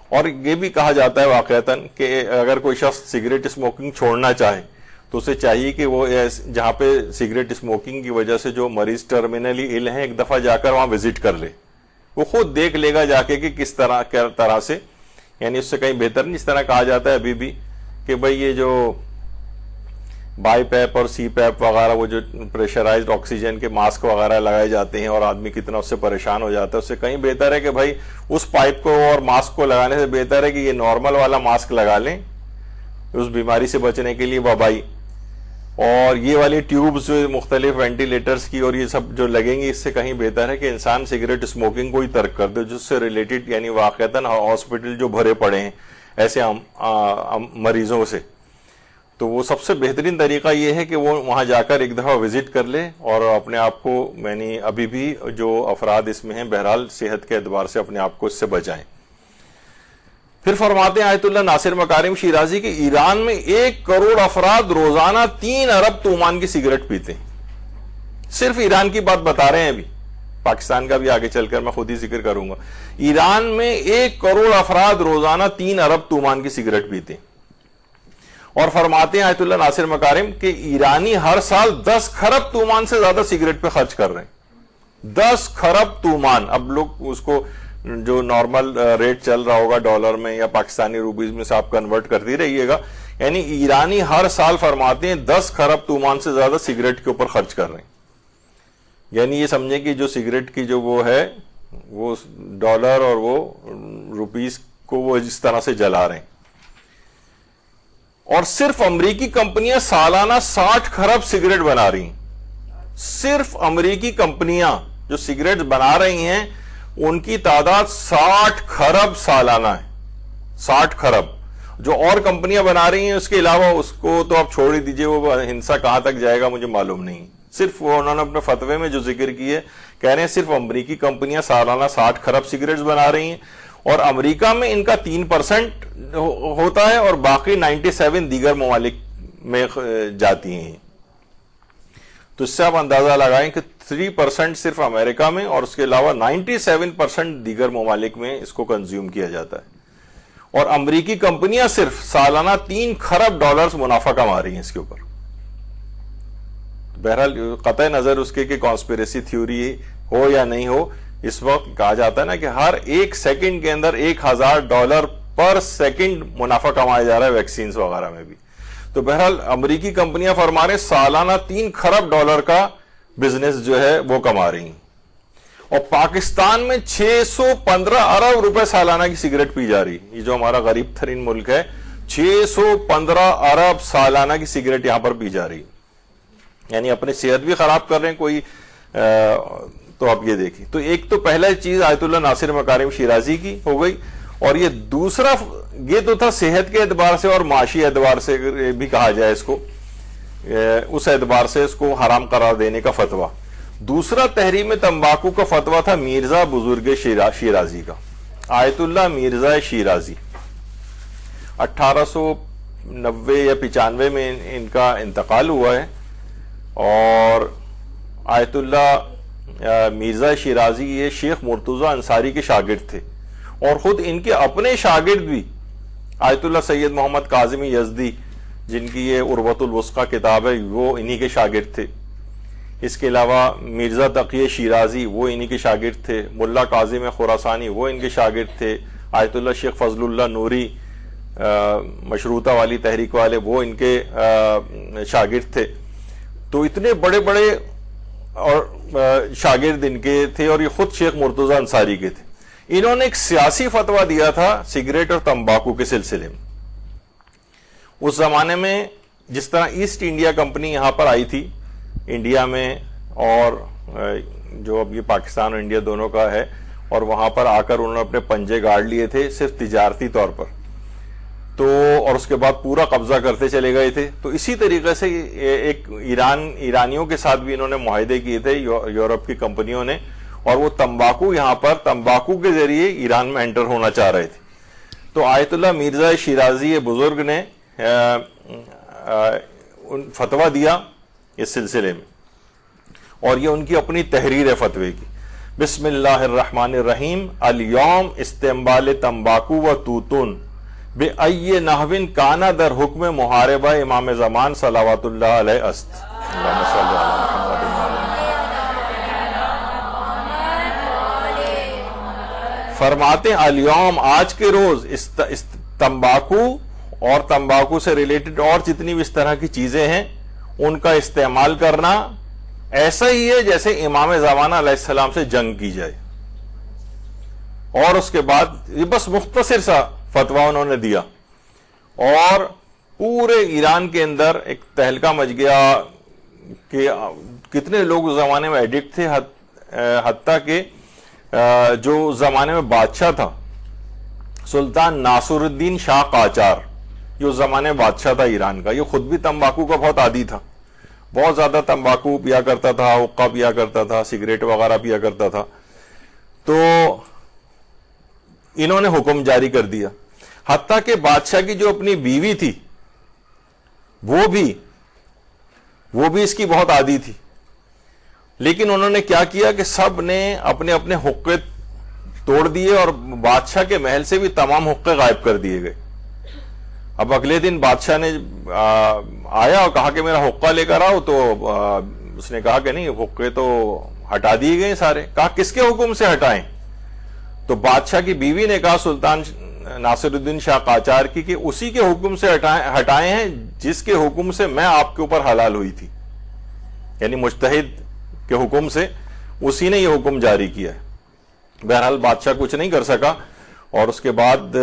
Speaker 1: اور یہ بھی کہا جاتا ہے واقعتاً کہ اگر کوئی شخص سگریٹ اسموکنگ چھوڑنا چاہے تو اسے چاہیے کہ وہ جہاں پہ سگریٹ اسموکنگ کی وجہ سے جو مریض ٹرمینلی ill ہیں ایک دفعہ جا کر وہاں وزٹ کر لے. وہ خود دیکھ لے گا جا کے کہ کس طرح سے، یعنی اس سے کہیں بہتر نہیں. اس طرح کہا جاتا ہے ابھی بھی کہ بھئی یہ جو بائی پیپ اور سی پیپ وغیرہ، وہ جو پریشرائزڈ آکسیجن کے ماسک وغیرہ لگائے جاتے ہیں اور آدمی کتنا اس سے پریشان ہو جاتا ہے، اس سے کہیں بہتر ہے کہ بھائی اس پائپ کو اور ماسک کو لگانے سے بہتر ہے کہ یہ نارمل والا ماسک لگا لیں اس بیماری سے بچنے کے لیے وبائی. اور یہ والی ٹیوبز مختلف وینٹیلیٹرز کی اور یہ سب جو لگیں گی، اس سے کہیں بہتر ہے کہ انسان سگریٹ اسموکنگ کو ہی ترک کر دے، جس سے ریلیٹڈ یعنی واقعتاً ہاسپٹل جو بھرے پڑے ہیں ایسے مریضوں سے. تو وہ سب سے بہترین طریقہ یہ ہے کہ وہ وہاں جا کر ایک دفعہ وزٹ کر لے اور اپنے آپ کو، یعنی ابھی بھی جو افراد اس میں ہیں بہرحال صحت کے اعتبار سے اپنے آپ کو اس سے بچائیں. پھر فرماتے ہیں آیت اللہ ناصر مکارم شیرازی کہ ایران میں 1 کروڑ افراد روزانہ 3 ارب تومان کی سگریٹ پیتے ہیں. صرف ایران کی بات بتا رہے ہیں، ابھی پاکستان کا بھی آگے چل کر میں خود ہی ذکر کروں گا. ایران میں 1 کروڑ افراد روزانہ 3 ارب تومان کی سگریٹ پیتے ہیں. اور فرماتے ہیں آیت اللہ ناصر مکارم کہ ایرانی ہر سال 10 کھرب تومان سے زیادہ سگریٹ پہ خرچ کر رہے ہیں. 10 کھرب تومان. اب لوگ اس کو جو نارمل ریٹ چل رہا ہوگا ڈالر میں یا پاکستانی روپیز میں سے آپ کنورٹ کرتی رہیے گا، یعنی ایرانی ہر سال فرماتے ہیں 10 کھرب تومان سے زیادہ سگریٹ کے اوپر خرچ کر رہے ہیں. یعنی یہ سمجھیں کہ جو سگریٹ کی جو وہ ہے وہ ڈالر اور وہ روپیز کو وہ اس طرح سے جلا رہے ہیں. اور صرف امریکی کمپنیاں سالانہ 60 کھرب سگریٹ بنا رہی ہیں. صرف امریکی کمپنیاں جو سگریٹ بنا رہی ہیں ان کی تعداد 60 کھرب سالانہ ہے. 60 کھرب. جو اور کمپنیاں بنا رہی ہیں اس کے علاوہ اس کو تو آپ چھوڑ ہی دیجئے، وہ ہنسا کہاں تک جائے گا مجھے معلوم نہیں. صرف وہ انہوں نے اپنے فتوے میں جو ذکر کی ہے، کہہ رہے ہیں صرف امریکی کمپنیاں سالانہ 60 کھرب سگریٹس بنا رہی ہیں، اور امریکہ میں ان کا 3% ہوتا ہے اور باقی 97 دیگر ممالک میں جاتی ہیں. تو اس سے آپ اندازہ لگائیں کہ 3% صرف امریکہ میں اور اس کے علاوہ 97% دیگر ممالک میں اس کو کنزیوم کیا جاتا ہے. اور امریکی کمپنیاں صرف سالانہ 3 کھرب ڈالرز منافع کما رہی ہیں اس کے اوپر. بہرحال قطع نظر اس کے کہ کانسپیریسی تھیوری ہو یا نہیں ہو، اس وقت کہا جاتا ہے نا کہ ہر ایک سیکنڈ کے اندر $1000 پر سیکنڈ منافع کمایا جا رہا ہے ویکسینز وغیرہ میں بھی. تو بہرحال امریکی کمپنیاں فرما رہے سالانہ $3 کھرب کا بزنس جو ہے وہ کما رہی ہیں. اور پاکستان میں 615 ارب روپے سالانہ کی سگریٹ پی جا رہی. یہ جو ہمارا غریب ترین ملک ہے، 615 ارب سالانہ کی سگریٹ یہاں پر پی جا رہی. یعنی اپنی صحت بھی خراب کر رہے ہیں کوئی. تو آپ یہ دیکھیں، تو ایک تو پہلا چیز آیت اللہ ناصر مکارم شیرازی کی ہو گئی، اور یہ دوسرا یہ تو تھا صحت کے اعتبار سے اور معاشی اعتبار سے بھی کہا جائے اس کو، اس اعتبار سے اس کو حرام قرار دینے کا فتویٰ. دوسرا تحریم تمباکو کا فتویٰ تھا میرزا بزرگ شیرازی کا. آیت اللہ مرزا شیرازی 1890 یا 95 میں ان کا انتقال ہوا ہے. اور آیت اللہ مرزا شیرازی یہ شیخ مرتضی انصاری کے شاگرد تھے، اور خود ان کے اپنے شاگرد بھی آیت اللہ سید محمد کاظمی یزدی، جن کی یہ عروۃ الوثقی کتاب ہے، وہ انہی کے شاگرد تھے. اس کے علاوہ مرزا تقی شیرازی وہ انہی کے شاگرد تھے. ملا کاظم خراسانی وہ ان کے شاگرد تھے. آیت اللہ شیخ فضل اللہ نوری مشروطہ والی تحریک والے وہ ان کے شاگرد تھے. تو اتنے بڑے بڑے اور شاگرد ان کے تھے، اور یہ خود شیخ مرتضی انصاری کے تھے. انہوں نے ایک سیاسی فتویٰ دیا تھا سگریٹ اور تمباکو کے سلسلے میں. اس زمانے میں جس طرح ایسٹ انڈیا کمپنی یہاں پر آئی تھی انڈیا میں، اور جو اب یہ پاکستان اور انڈیا دونوں کا ہے، اور وہاں پر آ کر انہوں نے اپنے پنجے گاڑ لیے تھے صرف تجارتی طور پر. تو اور اس کے بعد پورا قبضہ کرتے چلے گئے تھے. تو اسی طریقے سے ایک ایرانیوں کے ساتھ بھی انہوں نے معاہدے کیے تھے یورپ کی کمپنیوں نے، اور وہ تمباکو یہاں پر تمباکو کے ذریعے ایران میں انٹر ہونا چاہ رہے تھے. تو آیت اللہ مرزا شیرازی بزرگ نے فتویٰ دیا اس سلسلے میں، اور یہ ان کی اپنی تحریر ہے فتوے کی. بسم اللہ الرحمن الرحیم. الیوم استعمال تمباکو و توتون بأی نحو کانا در حکم محاربہ امام زمان صلوات اللہ علیہ است. اللہم صلی علی محمد. فرماتے ہیں الیوم آج کے روز تمباکو اور تمباکو سے ریلیٹڈ اور جتنی بھی اس طرح کی چیزیں ہیں ان کا استعمال کرنا ایسا ہی ہے جیسے امام زمانہ علیہ السلام سے جنگ کی جائے. اور اس کے بعد یہ بس مختصر سا فتویٰ انہوں نے دیا، اور پورے ایران کے اندر ایک تہلکہ مچ گیا کہ کتنے لوگ اس زمانے میں ایڈکٹ تھے، حتیٰ کہ جو زمانے میں بادشاہ تھا سلطان ناصر الدین شاہ قاجار، جو زمانے میں بادشاہ تھا ایران کا، یہ خود بھی تمباکو کا بہت عادی تھا. بہت زیادہ تمباکو پیا کرتا تھا، حقہ پیا کرتا تھا، سگریٹ وغیرہ پیا کرتا تھا. تو انہوں نے حکم جاری کر دیا، حتیٰ کہ بادشاہ کی جو اپنی بیوی تھی وہ بھی اس کی بہت عادی تھی. لیکن انہوں نے کیا کیا کہ سب نے اپنے اپنے حقے توڑ دیے، اور بادشاہ کے محل سے بھی تمام حقے غائب کر دیے گئے. اب اگلے دن بادشاہ نے آیا اور کہا کہ میرا حقہ لے کر آؤ، تو اس نے کہا کہ نہیں، حقے تو ہٹا دیے گئے سارے. کہا کس کے حکم سے ہٹائیں؟ تو بادشاہ کی بیوی نے کہا سلطان ناصر الدین شاہ قاجار کی کہ اسی کے حکم سے ہٹائے ہیں جس کے حکم سے میں آپ کے اوپر حلال ہوئی تھی. یعنی مجتہد کے حکم سے اسی نے یہ حکم جاری کیا ہے. بہرحال بادشاہ کچھ نہیں کر سکا، اور اس کے بعد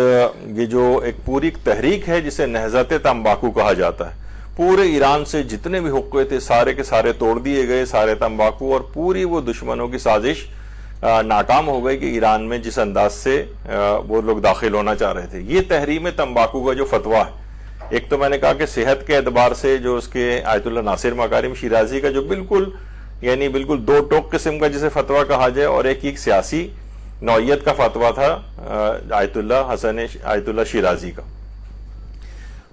Speaker 1: یہ جو ایک پوری تحریک ہے جسے نہضت تمباکو کہا جاتا ہے، پورے ایران سے جتنے بھی حقے تھے سارے کے سارے توڑ دیے گئے، سارے تمباکو، اور پوری وہ دشمنوں کی سازش ناکام ہو گئی کہ ایران میں جس انداز سے وہ لوگ داخل ہونا چاہ رہے تھے. یہ تحریم تمباکو کا جو فتویٰ ہے، ایک تو میں نے کہا کہ صحت کے اعتبار سے جو اس کے آیت اللہ ناصر مکارم شیرازی کا جو بالکل دو ٹوک قسم کا جسے فتویٰ کہا جائے، اور ایک سیاسی نوعیت کا فتویٰ تھا آیت اللہ شیرازی کا.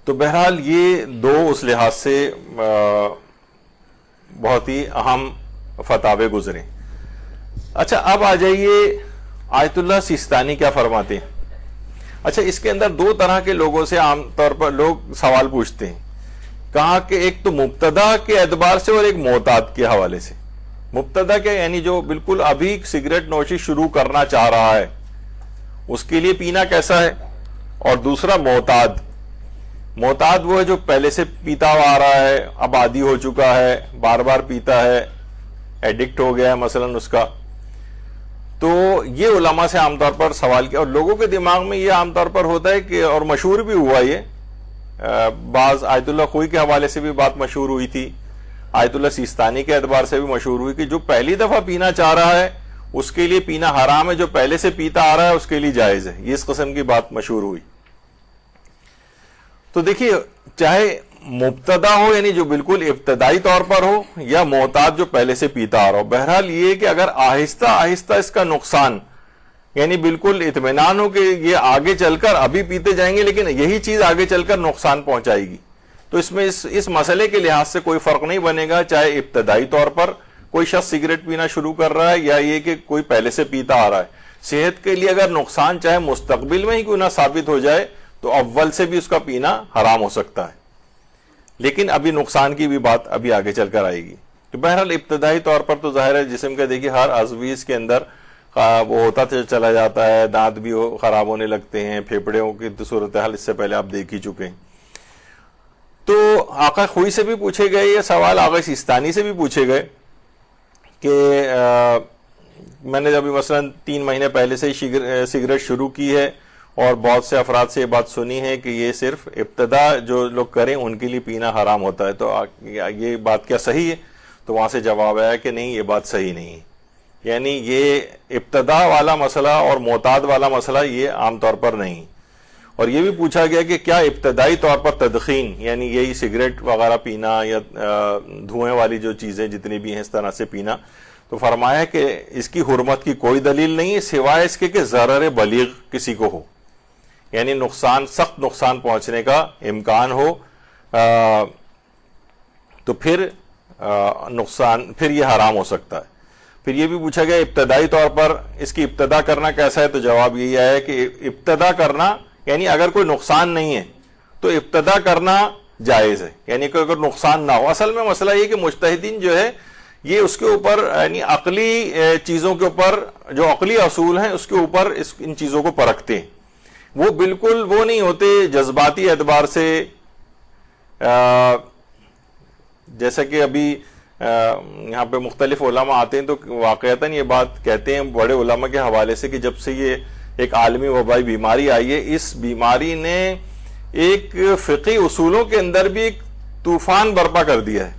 Speaker 1: تو بہرحال یہ دو اس لحاظ سے بہت ہی اہم فتاوے گزرے. اچھا اب آ جائیے آیت اللہ سیستانی کیا فرماتے ہیں. اچھا اس کے اندر دو طرح کے لوگوں سے عام طور پر لوگ سوال پوچھتے ہیں. کہا کہ ایک تو مبتدا کے اعتبار سے اور ایک معتاد کے حوالے سے. مبتدا کیا یعنی جو بالکل ابھی سگریٹ نوشی شروع کرنا چاہ رہا ہے اس کے لیے پینا کیسا ہے. اور دوسرا معتاد. معتاد وہ ہے جو پہلے سے پیتا ہوا آ رہا ہے, اب عادی ہو چکا ہے, بار بار پیتا ہے, ایڈکٹ ہو گیا ہے مثلا اس کا. تو یہ علماء سے عام طور پر سوال کیا, اور لوگوں کے دماغ میں یہ عام طور پر ہوتا ہے کہ, اور مشہور بھی ہوا یہ, بعض آیت اللہ خوئی کے حوالے سے بھی بات مشہور ہوئی تھی, آیت اللہ سیستانی کے اعتبار سے بھی مشہور ہوئی کہ جو پہلی دفعہ پینا چاہ رہا ہے اس کے لیے پینا حرام ہے, جو پہلے سے پیتا آ رہا ہے اس کے لیے جائز ہے. یہ اس قسم کی بات مشہور ہوئی. تو دیکھیے چاہے مبتدا ہو یعنی جو بالکل ابتدائی طور پر ہو, یا معتاد جو پہلے سے پیتا آ رہا ہو, بہرحال یہ کہ اگر آہستہ آہستہ اس کا نقصان, یعنی بالکل اطمینان ہو کہ یہ آگے چل کر ابھی پیتے جائیں گے لیکن یہی چیز آگے چل کر نقصان پہنچائے گی, تو اس میں اس مسئلے کے لحاظ سے کوئی فرق نہیں بنے گا, چاہے ابتدائی طور پر کوئی شخص سگریٹ پینا شروع کر رہا ہے یا یہ کہ کوئی پہلے سے پیتا آ رہا ہے. صحت کے لیے اگر نقصان چاہے مستقبل میں ہی کیوں نہ ثابت ہو جائے تو اول سے بھی اس کا پینا حرام ہو سکتا ہے, لیکن ابھی نقصان کی بھی بات ابھی آگے چل کر آئے گی. تو بہرحال ابتدائی طور پر تو ظاہر ہے جسم کا دیکھیے ہر عضویز کے اندر وہ ہوتا چلا جاتا ہے, دانت بھی خراب ہونے لگتے ہیں, پھیپڑوں کی صورتحال اس سے پہلے آپ دیکھ ہی چکے ہیں. تو آقا خوئی سے بھی پوچھے گئے یہ سوال, آقا سیستانی سے بھی پوچھے گئے کہ میں نے ابھی مثلا 3 مہینے پہلے سے ہی سگریٹ شروع کی ہے اور بہت سے افراد سے یہ بات سنی ہے کہ یہ صرف ابتدا جو لوگ کریں ان کے لیے پینا حرام ہوتا ہے, تو یہ بات کیا صحیح ہے؟ تو وہاں سے جواب آیا کہ نہیں, یہ بات صحیح نہیں ہے. یعنی یہ ابتدا والا مسئلہ اور معتاد والا مسئلہ یہ عام طور پر نہیں. اور یہ بھی پوچھا گیا کہ کیا ابتدائی طور پر تدخین یعنی یہی سگریٹ وغیرہ پینا یا دھوئیں والی جو چیزیں جتنی بھی ہیں اس طرح سے پینا, تو فرمایا کہ اس کی حرمت کی کوئی دلیل نہیں ہے سوائے اس کے کہ ضرر بلیغ کسی کو ہو, یعنی نقصان, سخت نقصان پہنچنے کا امکان ہو, تو پھر نقصان, پھر یہ حرام ہو سکتا ہے. پھر یہ بھی پوچھا گیا ابتدائی طور پر اس کی ابتدا کرنا کیسا ہے, تو جواب یہی آیا کہ ابتدا کرنا یعنی اگر کوئی نقصان نہیں ہے تو ابتدا کرنا جائز ہے, یعنی کہ اگر نقصان نہ ہو. اصل میں مسئلہ یہ کہ مجتہدین جو ہے یہ اس کے اوپر یعنی عقلی چیزوں کے اوپر, جو عقلی اصول ہیں اس کے اوپر ان چیزوں کو پرکھتے ہیں. وہ بالکل وہ نہیں ہوتے جذباتی اعتبار سے, جیسا کہ ابھی یہاں پہ مختلف علماء آتے ہیں تو واقعتاً یہ بات کہتے ہیں بڑے علماء کے حوالے سے کہ جب سے یہ ایک عالمی وبائی بیماری آئی ہے, اس بیماری نے ایک فقہی اصولوں کے اندر بھی ایک طوفان برپا کر دیا ہے.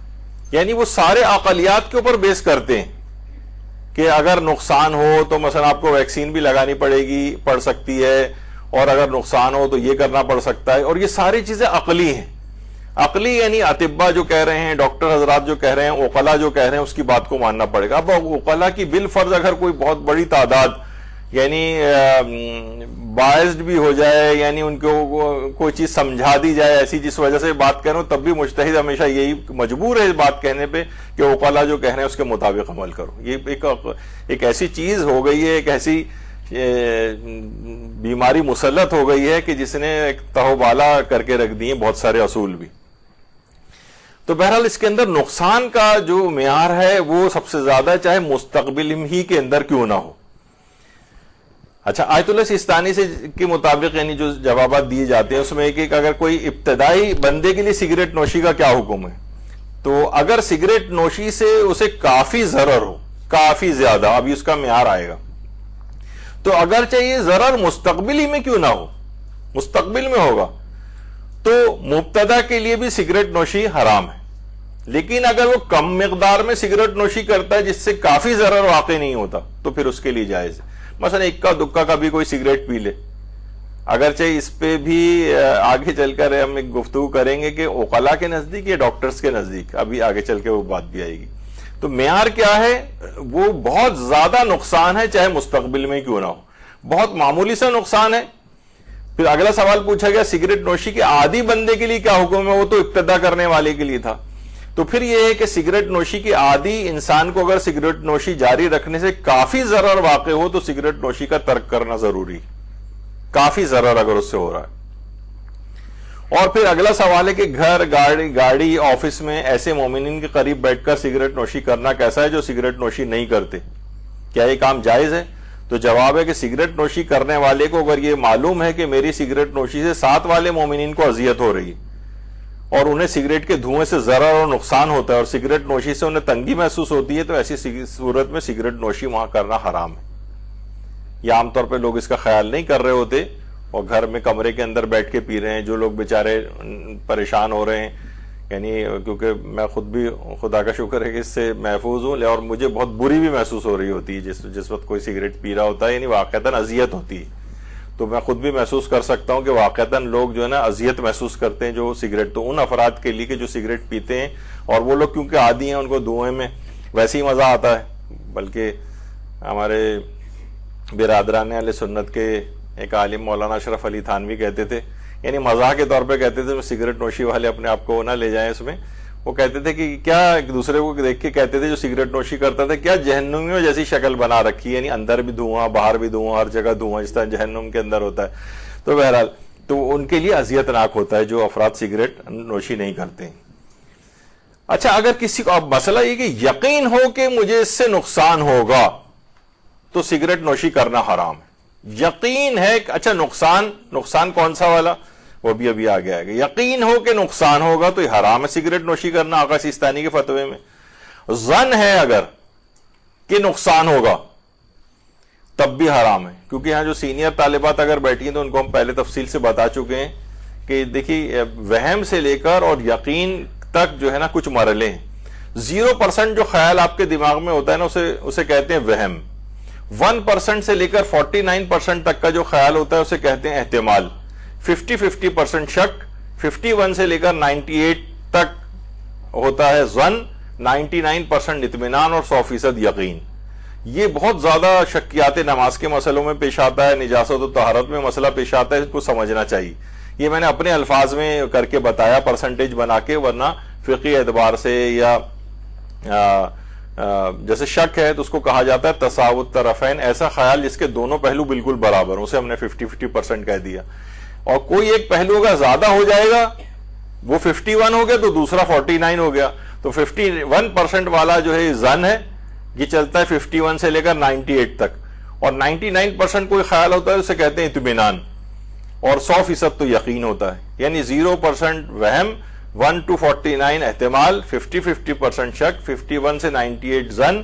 Speaker 1: یعنی وہ سارے عقلیات کے اوپر بیس کرتے ہیں کہ اگر نقصان ہو تو مثلا آپ کو ویکسین بھی لگانی پڑ سکتی ہے, اور اگر نقصان ہو تو یہ کرنا پڑ سکتا ہے, اور یہ ساری چیزیں عقلی ہیں. عقلی یعنی اطباء جو کہہ رہے ہیں, ڈاکٹر حضرات جو کہہ رہے ہیں, عقلاء جو کہہ رہے ہیں, اس کی بات کو ماننا پڑے گا. اب عقلاء کی بالفرض اگر کوئی بہت بڑی تعداد یعنی باعث بھی ہو جائے, یعنی ان کو کوئی چیز سمجھا دی جائے ایسی جس وجہ سے بات کہہ رہا ہوں, تب بھی مجتہد ہمیشہ یہی مجبور ہے اس بات کہنے پہ کہ عقلاء جو کہہ رہے ہیں اس کے مطابق عمل کرو. یہ ایک ایسی چیز ہو گئی ہے, ایک ایسی بیماری مسلط ہو گئی ہے کہ جس نے ایک تہوبالا کر کے رکھ دی ہیں بہت سارے اصول بھی. تو بہرحال اس کے اندر نقصان کا جو معیار ہے وہ سب سے زیادہ چاہے مستقبل ہی کے اندر کیوں نہ ہو. اچھا, آیت اللہ سیستانی سے کے مطابق یعنی جو جوابات دیے جاتے ہیں اس میں ایک اگر کوئی ابتدائی بندے کے لیے سگریٹ نوشی کا کیا حکم ہے, تو اگر سگریٹ نوشی سے اسے کافی ضرر ہو, کافی زیادہ, ابھی اس کا معیار آئے گا, تو اگرچہ یہ ضرر مستقبل ہی میں کیوں نہ ہو, مستقبل میں ہوگا, تو مبتدا کے لیے بھی سگریٹ نوشی حرام ہے. لیکن اگر وہ کم مقدار میں سگریٹ نوشی کرتا ہے جس سے کافی ضرر واقع نہیں ہوتا تو پھر اس کے لیے جائز ہے. مثلا اکا دکا کبھی کوئی سگریٹ پی لے, اگرچہ اس پہ بھی آگے چل کر ہم ایک گفتگو کریں گے کہ عقلاء کے نزدیک یا ڈاکٹرز کے نزدیک, ابھی آگے چل کے وہ بات بھی آئے گی. تو معیار کیا ہے, وہ بہت زیادہ نقصان ہے چاہے مستقبل میں کیوں نہ ہو, بہت معمولی سا نقصان ہے. پھر اگلا سوال پوچھا گیا سگریٹ نوشی کے عادی بندے کے لیے کیا حکم ہے, وہ تو ابتدا کرنے والے کے لیے تھا. تو پھر یہ ہے کہ سگریٹ نوشی کے عادی انسان کو اگر سگریٹ نوشی جاری رکھنے سے کافی ضرر واقع ہو تو سگریٹ نوشی کا ترک کرنا ضروری, کافی ضرر اگر اس سے ہو رہا ہے. اور پھر اگلا سوال ہے کہ گھر گاڑی آفس میں ایسے مومنین کے قریب بیٹھ کر سگریٹ نوشی کرنا کیسا ہے جو سگریٹ نوشی نہیں کرتے؟ کیا یہ کام جائز ہے؟ تو جواب ہے کہ سگریٹ نوشی کرنے والے کو اگر یہ معلوم ہے کہ میری سگریٹ نوشی سے ساتھ والے مومنین کو اذیت ہو رہی ہے اور انہیں سگریٹ کے دھوئیں سے ضرر اور نقصان ہوتا ہے اور سگریٹ نوشی سے انہیں تنگی محسوس ہوتی ہے، تو ایسی صورت میں سگریٹ نوشی وہاں کرنا حرام ہے۔ یہ عام طور پہ لوگ اس کا خیال نہیں کر رہے ہوتے اور گھر میں کمرے کے اندر بیٹھ کے پی رہے ہیں۔ جو لوگ بیچارے پریشان ہو رہے ہیں، یعنی کیونکہ میں خود بھی خدا کا شکر ہے کہ اس سے محفوظ ہوں، اور مجھے بہت بری بھی محسوس ہو رہی ہوتی ہے جس وقت کوئی سگریٹ پی رہا ہوتا ہے، یعنی واقعتاً اذیت ہوتی ہے۔ تو میں خود بھی محسوس کر سکتا ہوں کہ واقعتاً لوگ جو ہے نا اذیت محسوس کرتے ہیں جو سگریٹ، تو ان افراد کے لیے کہ جو سگریٹ پیتے ہیں اور وہ لوگ کیونکہ عادی ہیں، ان کو دھوئیں میں ویسے ہی مزہ آتا ہے۔ بلکہ ہمارے برادران اہل سنت کے ایک عالم مولانا اشرف علی تھانوی کہتے تھے، یعنی مزاح کے طور پہ کہتے تھے، سگریٹ نوشی والے اپنے آپ کو نہ لے جائیں اس میں، وہ کہتے تھے کہ کیا ایک دوسرے کو دیکھ کے کہتے تھے جو سگریٹ نوشی کرتا تھا، کیا جہنمیوں جیسی شکل بنا رکھی ہے، یعنی اندر بھی دھواں باہر بھی دھواں ہر جگہ دھواں، جس طرح جہنم کے اندر ہوتا ہے۔ تو بہرحال تو ان کے لیے اذیت ناک ہوتا ہے جو افراد سگریٹ نوشی نہیں کرتے۔ اچھا، اگر کسی کو اب مسئلہ یہ کہ یقین ہو کہ مجھے اس سے نقصان ہوگا تو سگریٹ نوشی کرنا حرام ہے۔ یقین ہے، اچھا نقصان کون سا والا، وہ بھی ابھی آگے آئے گا۔ یقین ہو کہ نقصان ہوگا تو یہ حرام ہے سگریٹ نوشی کرنا آقا سیستانی کے فتوے میں۔ ظن ہے اگر کہ نقصان ہوگا تب بھی حرام ہے، کیونکہ یہاں جو سینئر طالبات اگر بیٹھی ہیں تو ان کو ہم پہلے تفصیل سے بتا چکے ہیں کہ دیکھیے وہم سے لے کر اور یقین تک جو ہے نا کچھ مرحلے ہیں۔ 0% جو خیال آپ کے دماغ میں ہوتا ہے نا اسے کہتے ہیں وہم۔ 1% سے لے کر 49% تک کا جو خیال ہوتا ہے اسے کہتے ہیں احتمال۔ 50% شک، 51 سے لے کر 98 تک ہوتا ہے ظن، 99% اطمینان اور 100% یقین۔ یہ بہت زیادہ شکیات نماز کے مسئلوں میں پیش آتا ہے، نجاست و طہارت میں مسئلہ پیش آتا ہے، اس کو سمجھنا چاہیے۔ یہ میں نے اپنے الفاظ میں کر کے بتایا پرسنٹیج بنا کے، ورنہ فقہی اعتبار سے یا جیسے شک ہے تو اس کو کہا جاتا ہے تساوت طرفین، ایسا خیال جس کے دونوں پہلو بالکل برابر، اسے ہم نے 50% کہہ دیا۔ اور کوئی ایک پہلو اگر زیادہ ہو جائے گا، وہ 51 ہو گیا تو دوسرا 49 ہو گیا، تو 51% والا جو ہے ظن ہے، یہ چلتا ہے 51 سے لے کر 98 تک، اور 99% کوئی خیال ہوتا ہے اسے کہتے ہیں اطمینان، اور 100% تو یقین ہوتا ہے۔ یعنی 0% وہم، 1 to 49 احتمال، 50% شک، 51 سے 98 ظن،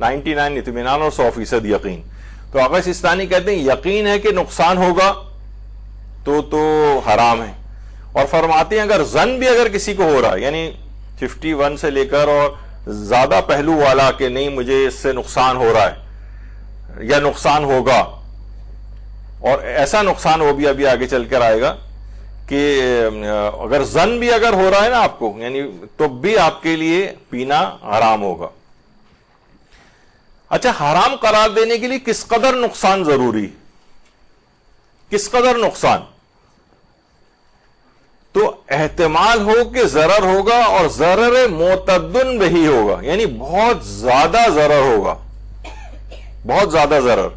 Speaker 1: 99 اطمینان اور 100% یقین۔ تو آقا سیستانی کہتے ہیں یقین ہے کہ نقصان ہوگا تو حرام ہے، اور فرماتے ہیں اگر ظن بھی اگر کسی کو ہو رہا ہے، یعنی 51 سے لے کر اور زیادہ پہلو والا کہ نہیں مجھے اس سے نقصان ہو رہا ہے یا نقصان ہوگا، اور ایسا نقصان وہ بھی ابھی آگے چل کر آئے گا کہ اگر ظن بھی اگر ہو رہا ہے نا آپ کو، یعنی تو بھی آپ کے لیے پینا حرام ہوگا۔ اچھا، حرام قرار دینے کے لیے کس قدر نقصان ضروری، کس قدر نقصان؟ تو احتمال ہو کہ ضرر ہوگا، اور ضرر معتدن بہی ہوگا، یعنی بہت زیادہ ضرر ہوگا، بہت زیادہ ضرر،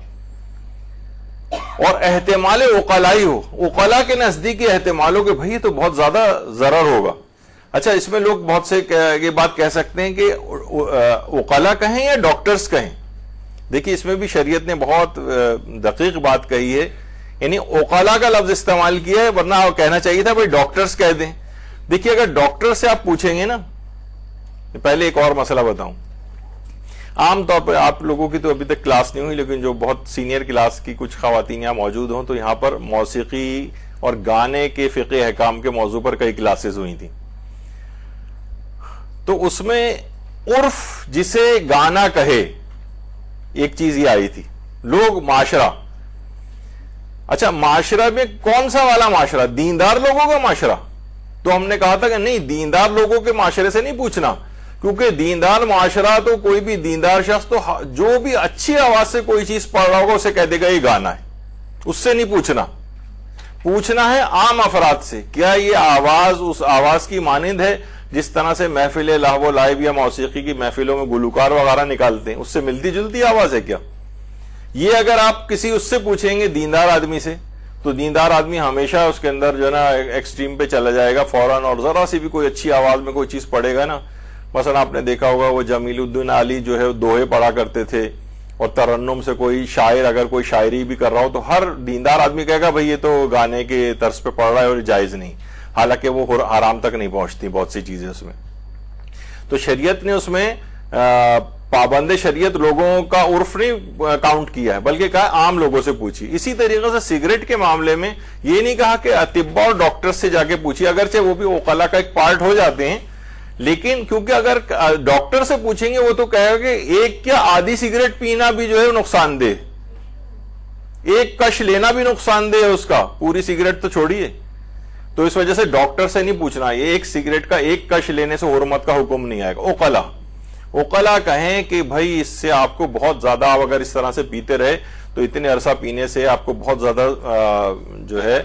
Speaker 1: اور احتمال عقلائی ہو، عقلاء کے نزدیک احتمال ہو کہ بھئی تو بہت زیادہ ضرر ہوگا۔ اچھا، اس میں لوگ بہت سے یہ بات کہہ سکتے ہیں کہ عقلاء کہیں یا ڈاکٹرز کہیں۔ دیکھیے اس میں بھی شریعت نے بہت دقیق بات کہی ہے، یعنی عقلاء کا لفظ استعمال کیا ہے، ورنہ کہنا چاہیے تھا بھئی ڈاکٹرز کہہ دیں۔ دیکھیے اگر ڈاکٹر سے آپ پوچھیں گے نا، پہلے ایک اور مسئلہ بتاؤں، عام طور پر آپ لوگوں کی تو ابھی تک کلاس نہیں ہوئی، لیکن جو بہت سینئر کلاس کی کچھ خواتین یہاں موجود ہوں تو یہاں پر موسیقی اور گانے کے فقہ احکام کے موضوع پر کئی کلاسز ہوئی تھیں۔ تو اس میں عرف جسے گانا کہے ایک چیز یہ آئی تھی، لوگ معاشرہ۔ اچھا، معاشرہ میں کون سا والا معاشرہ؟ دیندار لوگوں کا معاشرہ؟ تو ہم نے کہا تھا کہ نہیں، دیندار لوگوں کے معاشرے سے نہیں پوچھنا، کیونکہ دیندار معاشرہ تو کوئی بھی دیندار شخص تو جو بھی اچھی آواز سے کوئی چیز پڑھ رہا ہوگا اسے کہہ دے گا یہ گانا ہے، اس سے نہیں پوچھنا۔ پوچھنا ہے عام افراد سے، کیا یہ آواز اس آواز کی مانند ہے جس طرح سے محفل لہو و لعب یا موسیقی کی محفلوں میں گلوکار وغیرہ نکالتے ہیں، اس سے ملتی جلتی آواز ہے کیا؟ یہ اگر آپ کسی اس سے پوچھیں گے دیندار آدمی سے تو دیندار آدمی ہمیشہ اس کے اندر جو ہے نا ایکسٹریم پہ چلا جائے گا فوراً, اور ذرا سی بھی کوئی اچھی آواز میں کوئی چیز پڑھے گا نا, مثلا آپ نے دیکھا ہوگا وہ جمیل الدین علی جو ہے دوہے پڑھا کرتے تھے, اور ترنم سے کوئی شاعر اگر کوئی شاعری بھی کر رہا ہو تو ہر دیندار آدمی کہے گا بھئی یہ تو گانے کے طرز پہ پڑھ رہا ہے اور جائز نہیں, حالانکہ وہ حرام تک نہیں پہنچتی بہت سی چیزیں اس میں. تو شریعت نے اس میں پابند شریعت لوگوں کا عرف نہیں کاؤنٹ کیا ہے, بلکہ کہا عام لوگوں سے پوچھی. اسی طریقے سے سگریٹ کے معاملے میں یہ نہیں کہا کہ اطباء اور ڈاکٹر سے جا کے پوچھی, اگرچہ وہ بھی عقلاء کا ایک پارٹ ہو جاتے ہیں, لیکن کیونکہ اگر ڈاکٹر سے پوچھیں گے وہ تو کہے گا کہ ایک کیا آدھی سگریٹ پینا بھی جو ہے نقصان دہ, ایک کش لینا بھی نقصان دہ ہے اس کا, پوری سگریٹ تو چھوڑیے. تو اس وجہ سے ڈاکٹر سے نہیں پوچھنا, یہ ایک سگریٹ کا ایک کش لینے سے حرمت کا حکم نہیں آئے گا. عقلاء کہیں کہ بھائی اس سے آپ کو بہت زیادہ, آپ اگر اس طرح سے پیتے رہے تو اتنے عرصہ پینے سے آپ کو بہت زیادہ جو ہے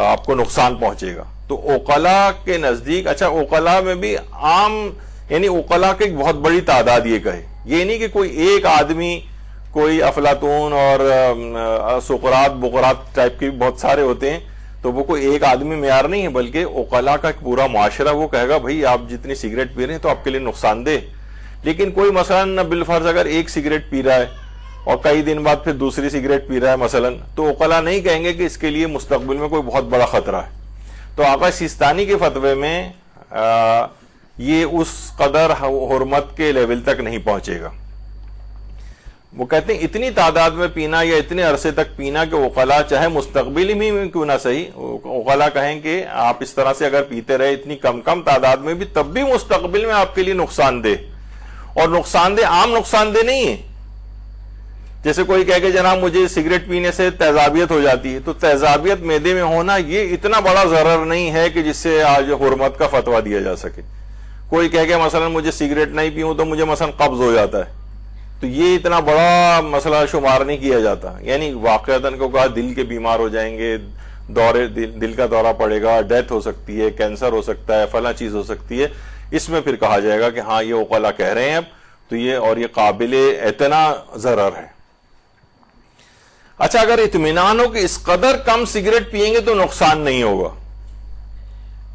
Speaker 1: آپ کو نقصان پہنچے گا. تو عقلاء کے نزدیک, اچھا عقلاء میں بھی عام, یعنی عقلاء کی ایک بہت بڑی تعداد یہ کہے, یہ نہیں کہ کوئی ایک آدمی, کوئی افلاطون اور سقراط بقراط ٹائپ کے بہت سارے ہوتے ہیں, تو وہ کوئی ایک آدمی معیار نہیں ہے, بلکہ عقلاء کا ایک پورا معاشرہ وہ کہے گا بھائی آپ جتنی سگریٹ پی رہے ہیں تو آپ کے لیے نقصان دہ. لیکن کوئی مثلا بالفرض اگر ایک سگریٹ پی رہا ہے اور کئی دن بعد پھر دوسری سگریٹ پی رہا ہے مثلا, تو عقلاء نہیں کہیں گے کہ اس کے لیے مستقبل میں کوئی بہت بڑا خطرہ ہے. تو آقا سیستانی کے فتوے میں یہ اس قدر حرمت کے لیول تک نہیں پہنچے گا. وہ کہتے ہیں اتنی تعداد میں پینا یا اتنے عرصے تک پینا کہ عقلاء چاہے مستقبل میں کیوں نہ صحیح, عقلاء کہیں کہ آپ اس طرح سے اگر پیتے رہے اتنی کم تعداد میں بھی, تب بھی مستقبل میں آپ کے لیے نقصان دہ, اور نقصان دہ عام نقصان دہ نہیں ہے. جیسے کوئی کہے کہ جناب مجھے سگریٹ پینے سے تیزابیت ہو جاتی ہے, تو تیزابیت معدے میں ہونا یہ اتنا بڑا ضرر نہیں ہے کہ جس سے آج حرمت کا فتویٰ دیا جا سکے. کوئی کہے کہ مثلا مجھے سگریٹ نہیں پیوں تو مجھے مثلا قبض ہو جاتا ہے, تو یہ اتنا بڑا مسئلہ شمار نہیں کیا جاتا. یعنی واقعتاً کو کہا دل کے بیمار ہو جائیں گے, دل کا دورہ پڑے گا, ڈیتھ ہو سکتی ہے, کینسر ہو سکتا ہے, فلاں چیز ہو سکتی ہے, اس میں پھر کہا جائے گا کہ ہاں یہ عقلاء کہہ رہے ہیں اب تو یہ, اور یہ قابل اعتنا ضرر ہے. اچھا اگر اطمینان ہو کہ اس قدر کم سگریٹ پیئیں گے تو نقصان نہیں ہوگا,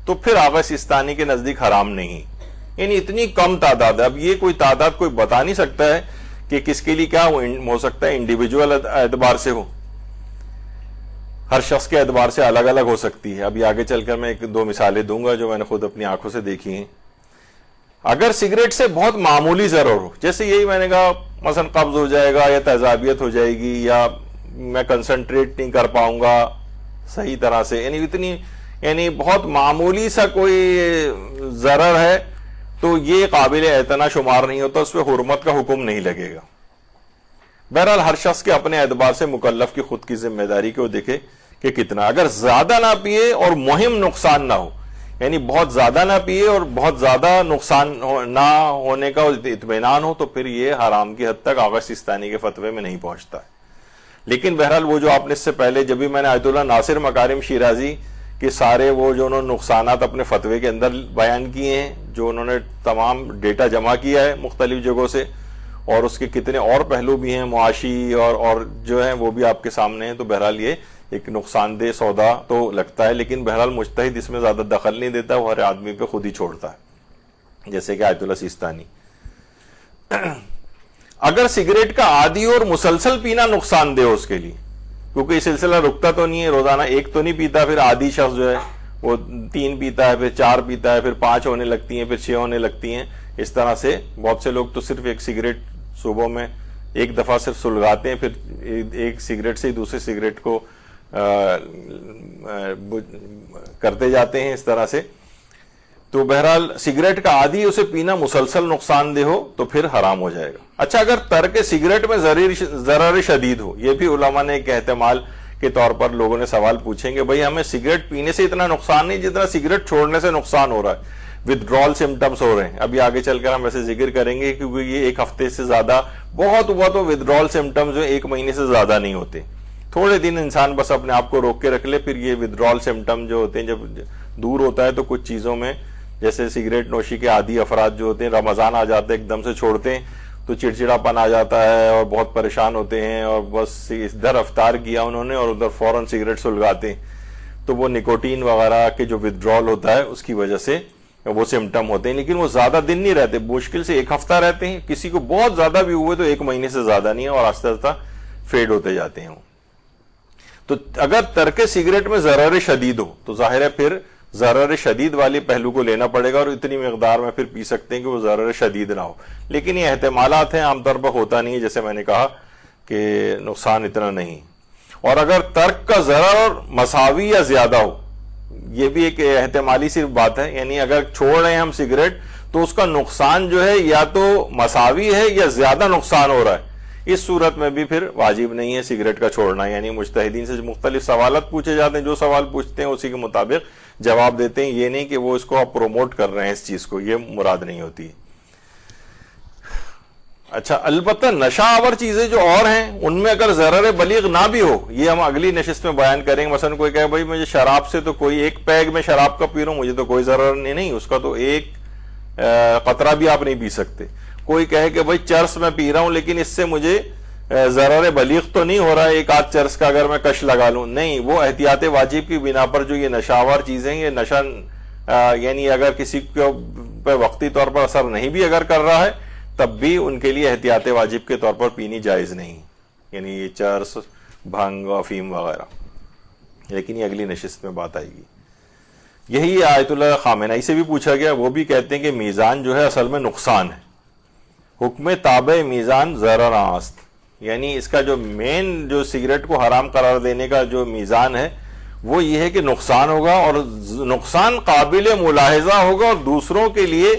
Speaker 1: تو پھر آقا سیستانی کے نزدیک حرام نہیں. یعنی اتنی کم تعداد ہے, اب یہ کوئی تعداد کوئی بتا نہیں سکتا ہے کہ کس کے لیے کیا ہو سکتا ہے, انڈیویجول اعتبار سے ہو, ہر شخص کے اعتبار سے الگ الگ ہو سکتی ہے. ابھی آگے چل کر میں ایک دو مثالیں دوں گا جو میں نے خود اپنی آنکھوں سے دیکھی ہیں. اگر سگریٹ سے بہت معمولی ضرر ہو, جیسے یہی میں نے کہا مثلا قبض ہو جائے گا یا تیزابیت ہو جائے گی یا میں کنسنٹریٹ نہیں کر پاؤں گا صحیح طرح سے, یعنی بہت معمولی سا کوئی ضرر ہے, تو یہ قابل اعتنا شمار نہیں ہوتا, اس پہ حرمت کا حکم نہیں لگے گا. بہرحال ہر شخص کے اپنے اعتبار سے مکلف کی خود کی ذمہ داری کو دیکھے کہ کتنا. اگر زیادہ نہ پیے اور مہم نقصان نہ ہو, یعنی بہت زیادہ نہ پیے اور بہت زیادہ نقصان نہ ہونے کا اطمینان ہو, تو پھر یہ حرام کی حد تک آقا سیستانی کے فتوے میں نہیں پہنچتا ہے. لیکن بہرحال وہ جو آپ نے اس سے پہلے جب بھی میں نے آیت اللہ ناصر مکارم شیرازی کہ سارے وہ جو انہوں نے نقصانات اپنے فتوے کے اندر بیان کیے ہیں, جو انہوں نے تمام ڈیٹا جمع کیا ہے مختلف جگہوں سے, اور اس کے کتنے اور پہلو بھی ہیں معاشی اور جو ہیں وہ بھی آپ کے سامنے ہیں. تو بہرحال یہ ایک نقصان دہ سودا تو لگتا ہے, لیکن بہرحال مجتہد اس میں زیادہ دخل نہیں دیتا, وہ ہر آدمی پہ خود ہی چھوڑتا ہے, جیسے کہ آیت اللہ سیستانی. اگر سگریٹ کا عادی اور مسلسل پینا نقصان دہ ہو اس کے لیے, کیونکہ یہ سلسلہ رکتا تو نہیں ہے, روزانہ ایک تو نہیں پیتا, پھر عادی شخص جو ہے وہ 3 پیتا ہے, پھر 4 پیتا ہے, پھر 5 ہونے لگتی ہیں, پھر 6 ہونے لگتی ہیں. اس طرح سے بہت سے لوگ تو صرف ایک سگریٹ صبح میں ایک دفعہ صرف سلگاتے ہیں, پھر ایک سگریٹ سے ہی دوسرے سگریٹ کو کرتے جاتے ہیں اس طرح سے. تو بہرحال سگریٹ کا عادی اسے پینا مسلسل نقصان دہ ہو تو پھر حرام ہو جائے گا. اچھا اگر ترک سگریٹ میں ضرر شدید ہو, یہ بھی علماء نے ایک احتمال کے طور پر لوگوں نے سوال پوچھیں گے بھئی ہمیں سگریٹ پینے سے اتنا نقصان نہیں جتنا سگریٹ چھوڑنے سے نقصان ہو رہا ہے, ودڈرال سمٹمز ہو رہے ہیں. ابھی آگے چل کر ہم ویسے ذکر کریں گے, کیونکہ یہ ایک ہفتے سے زیادہ بہت ہوا تو ودڈرال سمٹمز جو 1 مہینے سے زیادہ نہیں ہوتے, تھوڑے دن انسان بس اپنے آپ کو روک کے رکھ لے, پھر یہ ودڈرال سمٹم جو ہوتے ہیں جب دور ہوتا ہے تو کچھ چیزوں میں, جیسے سگریٹ نوشی کے عادی افراد جو ہوتے ہیں رمضان آ جاتے ہیں ایک دم سے چھوڑتے ہیں, تو چڑچڑاپن آ جاتا ہے اور بہت پریشان ہوتے ہیں اور بس ادھر افطار کیا انہوں نے اور ادھر فوراً سگریٹ سلگاتے ہیں. تو وہ نکوٹین وغیرہ کے جو ودڈرال ہوتا ہے اس کی وجہ سے وہ سمٹم ہوتے ہیں, لیکن وہ زیادہ دن نہیں رہتے, مشکل سے 1 ہفتہ رہتے ہیں, کسی کو بہت زیادہ بھی ہوئے تو 1 مہینے سے زیادہ نہیں ہے اور آہستہ آہستہ فیڈ ہوتے جاتے ہیں. تو اگر ترک سگریٹ میں ضرر شدید ہو تو ظاہر ہے پھر ضرر شدید والی پہلو کو لینا پڑے گا, اور اتنی مقدار میں پھر پی سکتے ہیں کہ وہ ضرر شدید نہ ہو. لیکن یہ احتمالات ہیں, عام طور پر ہوتا نہیں ہے, جیسے میں نے کہا کہ نقصان اتنا نہیں. اور اگر ترک کا ضرر مساوی یا زیادہ ہو, یہ بھی ایک احتمالی صرف بات ہے, یعنی اگر چھوڑ رہے ہیں ہم سگریٹ تو اس کا نقصان جو ہے یا تو مساوی ہے یا زیادہ نقصان ہو رہا ہے, اس صورت میں بھی پھر واجب نہیں ہے سگریٹ کا چھوڑنا. یعنی مجتہدین سے مختلف سوالات پوچھے جاتے ہیں, جو سوال پوچھتے ہیں اسی کے مطابق جواب دیتے ہیں. یہ نہیں کہ وہ اس کو آپ پروموٹ کر رہے ہیں اس چیز کو, یہ مراد نہیں ہوتی. اچھا, البتہ نشہ آور چیزیں جو اور ہیں ان میں اگر ضرر بلیغ نہ بھی ہو, یہ ہم اگلی نشست میں بیان کریں گے. مثلا کوئی کہے بھائی مجھے شراب سے تو کوئی 1 پیگ میں شراب کا پی رہا ہوں, مجھے تو کوئی ضرر نہیں, اس کا تو 1 قطرہ بھی آپ نہیں پی سکتے. کوئی کہے کہ بھائی چرس میں پی رہا ہوں لیکن اس سے مجھے ضرر بلیغ تو نہیں ہو رہا ہے 1 آدھ چرس کا اگر میں کش لگا لوں, نہیں, وہ احتیاط واجب کی بنا پر جو یہ نشہ آور چیزیں یہ نشہ یعنی اگر کسی کو پہ وقتی طور پر اثر نہیں بھی اگر کر رہا ہے تب بھی ان کے لیے احتیاط واجب کے طور پر پینی جائز نہیں, یعنی یہ چرس, بھنگ, افیم وغیرہ. لیکن یہ اگلی نشست میں بات آئے گی. یہی آیت اللہ خامنہئی سے بھی پوچھا گیا, وہ بھی کہتے ہیں کہ میزان جو ہے اصل میں نقصان ہے. حکم تابع میزان ضرر آست, یعنی اس کا جو مین جو سگریٹ کو حرام قرار دینے کا جو میزان ہے وہ یہ ہے کہ نقصان ہوگا, اور نقصان قابل ملاحظہ ہوگا, اور دوسروں کے لیے,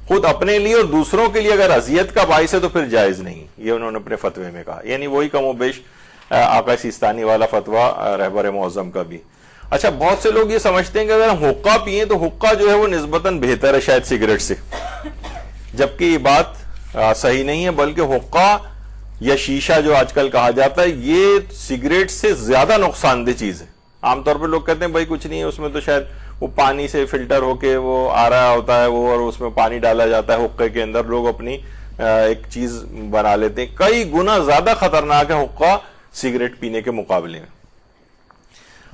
Speaker 1: خود اپنے لیے اور دوسروں کے لیے اگر اذیت کا باعث ہے تو پھر جائز نہیں. یہ انہوں نے اپنے فتوے میں کہا, یعنی وہی کم و بیش آقا سیستانی والا فتویٰ رہبر معظم کا بھی. اچھا, بہت سے لوگ یہ سمجھتے ہیں کہ اگر ہم حقہ پیئیں تو حقہ جو ہے وہ نسبتاً بہتر ہے شاید سگریٹ سے, جبکہ یہ بات صحیح نہیں ہے, بلکہ حقہ یا شیشہ جو آج کل کہا جاتا ہے یہ سگریٹ سے زیادہ نقصان دہ چیز ہے. عام طور پہ لوگ کہتے ہیں بھائی کچھ نہیں ہے اس میں, تو شاید وہ پانی سے فلٹر ہو کے وہ آ رہا ہوتا ہے وہ, اور اس میں پانی ڈالا جاتا ہے حقے کے اندر, لوگ اپنی ایک چیز بنا لیتے ہیں. کئی گنا زیادہ خطرناک ہے حقہ سگریٹ پینے کے مقابلے میں.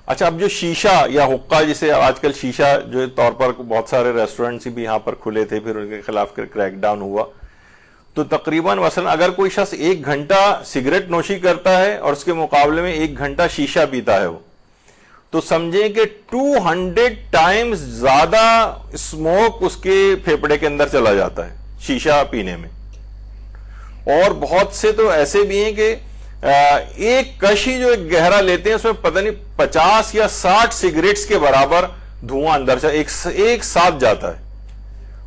Speaker 1: اچھا, اب جو شیشہ یا حقہ, جسے آج کل شیشہ جو طور پر بہت سارے ریسٹورنٹس بھی یہاں پر کھلے تھے, پھر ان کے خلاف کریک ڈاؤن ہوا, تو تقریباً مثلا اگر کوئی شخص 1 گھنٹہ سگریٹ نوشی کرتا ہے اور اس کے مقابلے میں 1 گھنٹہ شیشہ پیتا ہے وہ, تو سمجھیں کہ 200 ٹائمز زیادہ اسموک اس کے پھیپڑے کے اندر چلا جاتا ہے شیشہ پینے میں. اور بہت سے تو ایسے بھی ہیں کہ ایک کش ہی جو ایک گہرا لیتے ہیں اس میں پتہ نہیں 50 یا 60 سگریٹس کے برابر دھواں اندر سے ایک ساتھ جاتا ہے.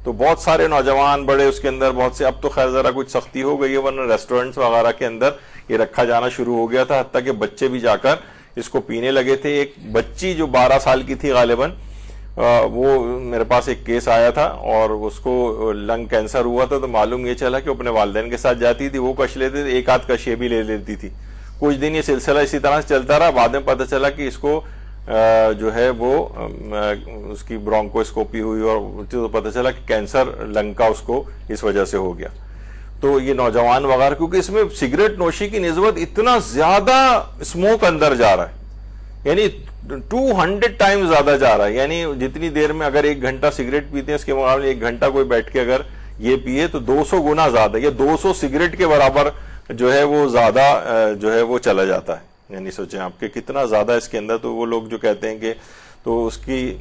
Speaker 1: تو بہت سارے نوجوان بڑے اس کے اندر, بہت سے, اب تو خیر ذرا کچھ سختی ہو گئی ہے, ورنہ ریسٹورنٹس وغیرہ کے اندر یہ رکھا جانا شروع ہو گیا تھا, حتیٰ کہ بچے بھی جا کر اس کو پینے لگے تھے. ایک بچی جو 12 سال کی تھی غالباً, وہ میرے پاس ایک کیس آیا تھا اور اس کو لنگ کینسر ہوا تھا, تو معلوم یہ چلا کہ اپنے والدین کے ساتھ جاتی تھی, وہ کش لیتے تھے, 1 آدھ کش یہ بھی لے لیتی تھی. کچھ دن یہ سلسلہ اسی طرح سے چلتا رہا, بعد میں پتہ چلا کہ اس کو جو ہے وہ اس کی برونکوسکوپی ہوئی اور پتہ چلا کہ کینسر لنگ کا اس کو اس وجہ سے ہو گیا. تو یہ نوجوان وغیرہ, کیونکہ اس میں سگریٹ نوشی کی نسبت اتنا زیادہ اسموک اندر جا رہا ہے, یعنی 200 ٹائم زیادہ جا رہا ہے. یعنی جتنی دیر میں اگر 1 گھنٹہ سگریٹ پیتے ہیں اس کے مقابلے 1 گھنٹہ کوئی بیٹھ کے اگر یہ پیے تو 200 گنا زیادہ, یا 200 سگریٹ کے برابر جو ہے وہ زیادہ جو ہے وہ چلا جاتا ہے. یعنی سوچیں آپ کہ کتنا زیادہ اس کے اندر. تو وہ لوگ جو کہتے ہیں کہ تو اس کی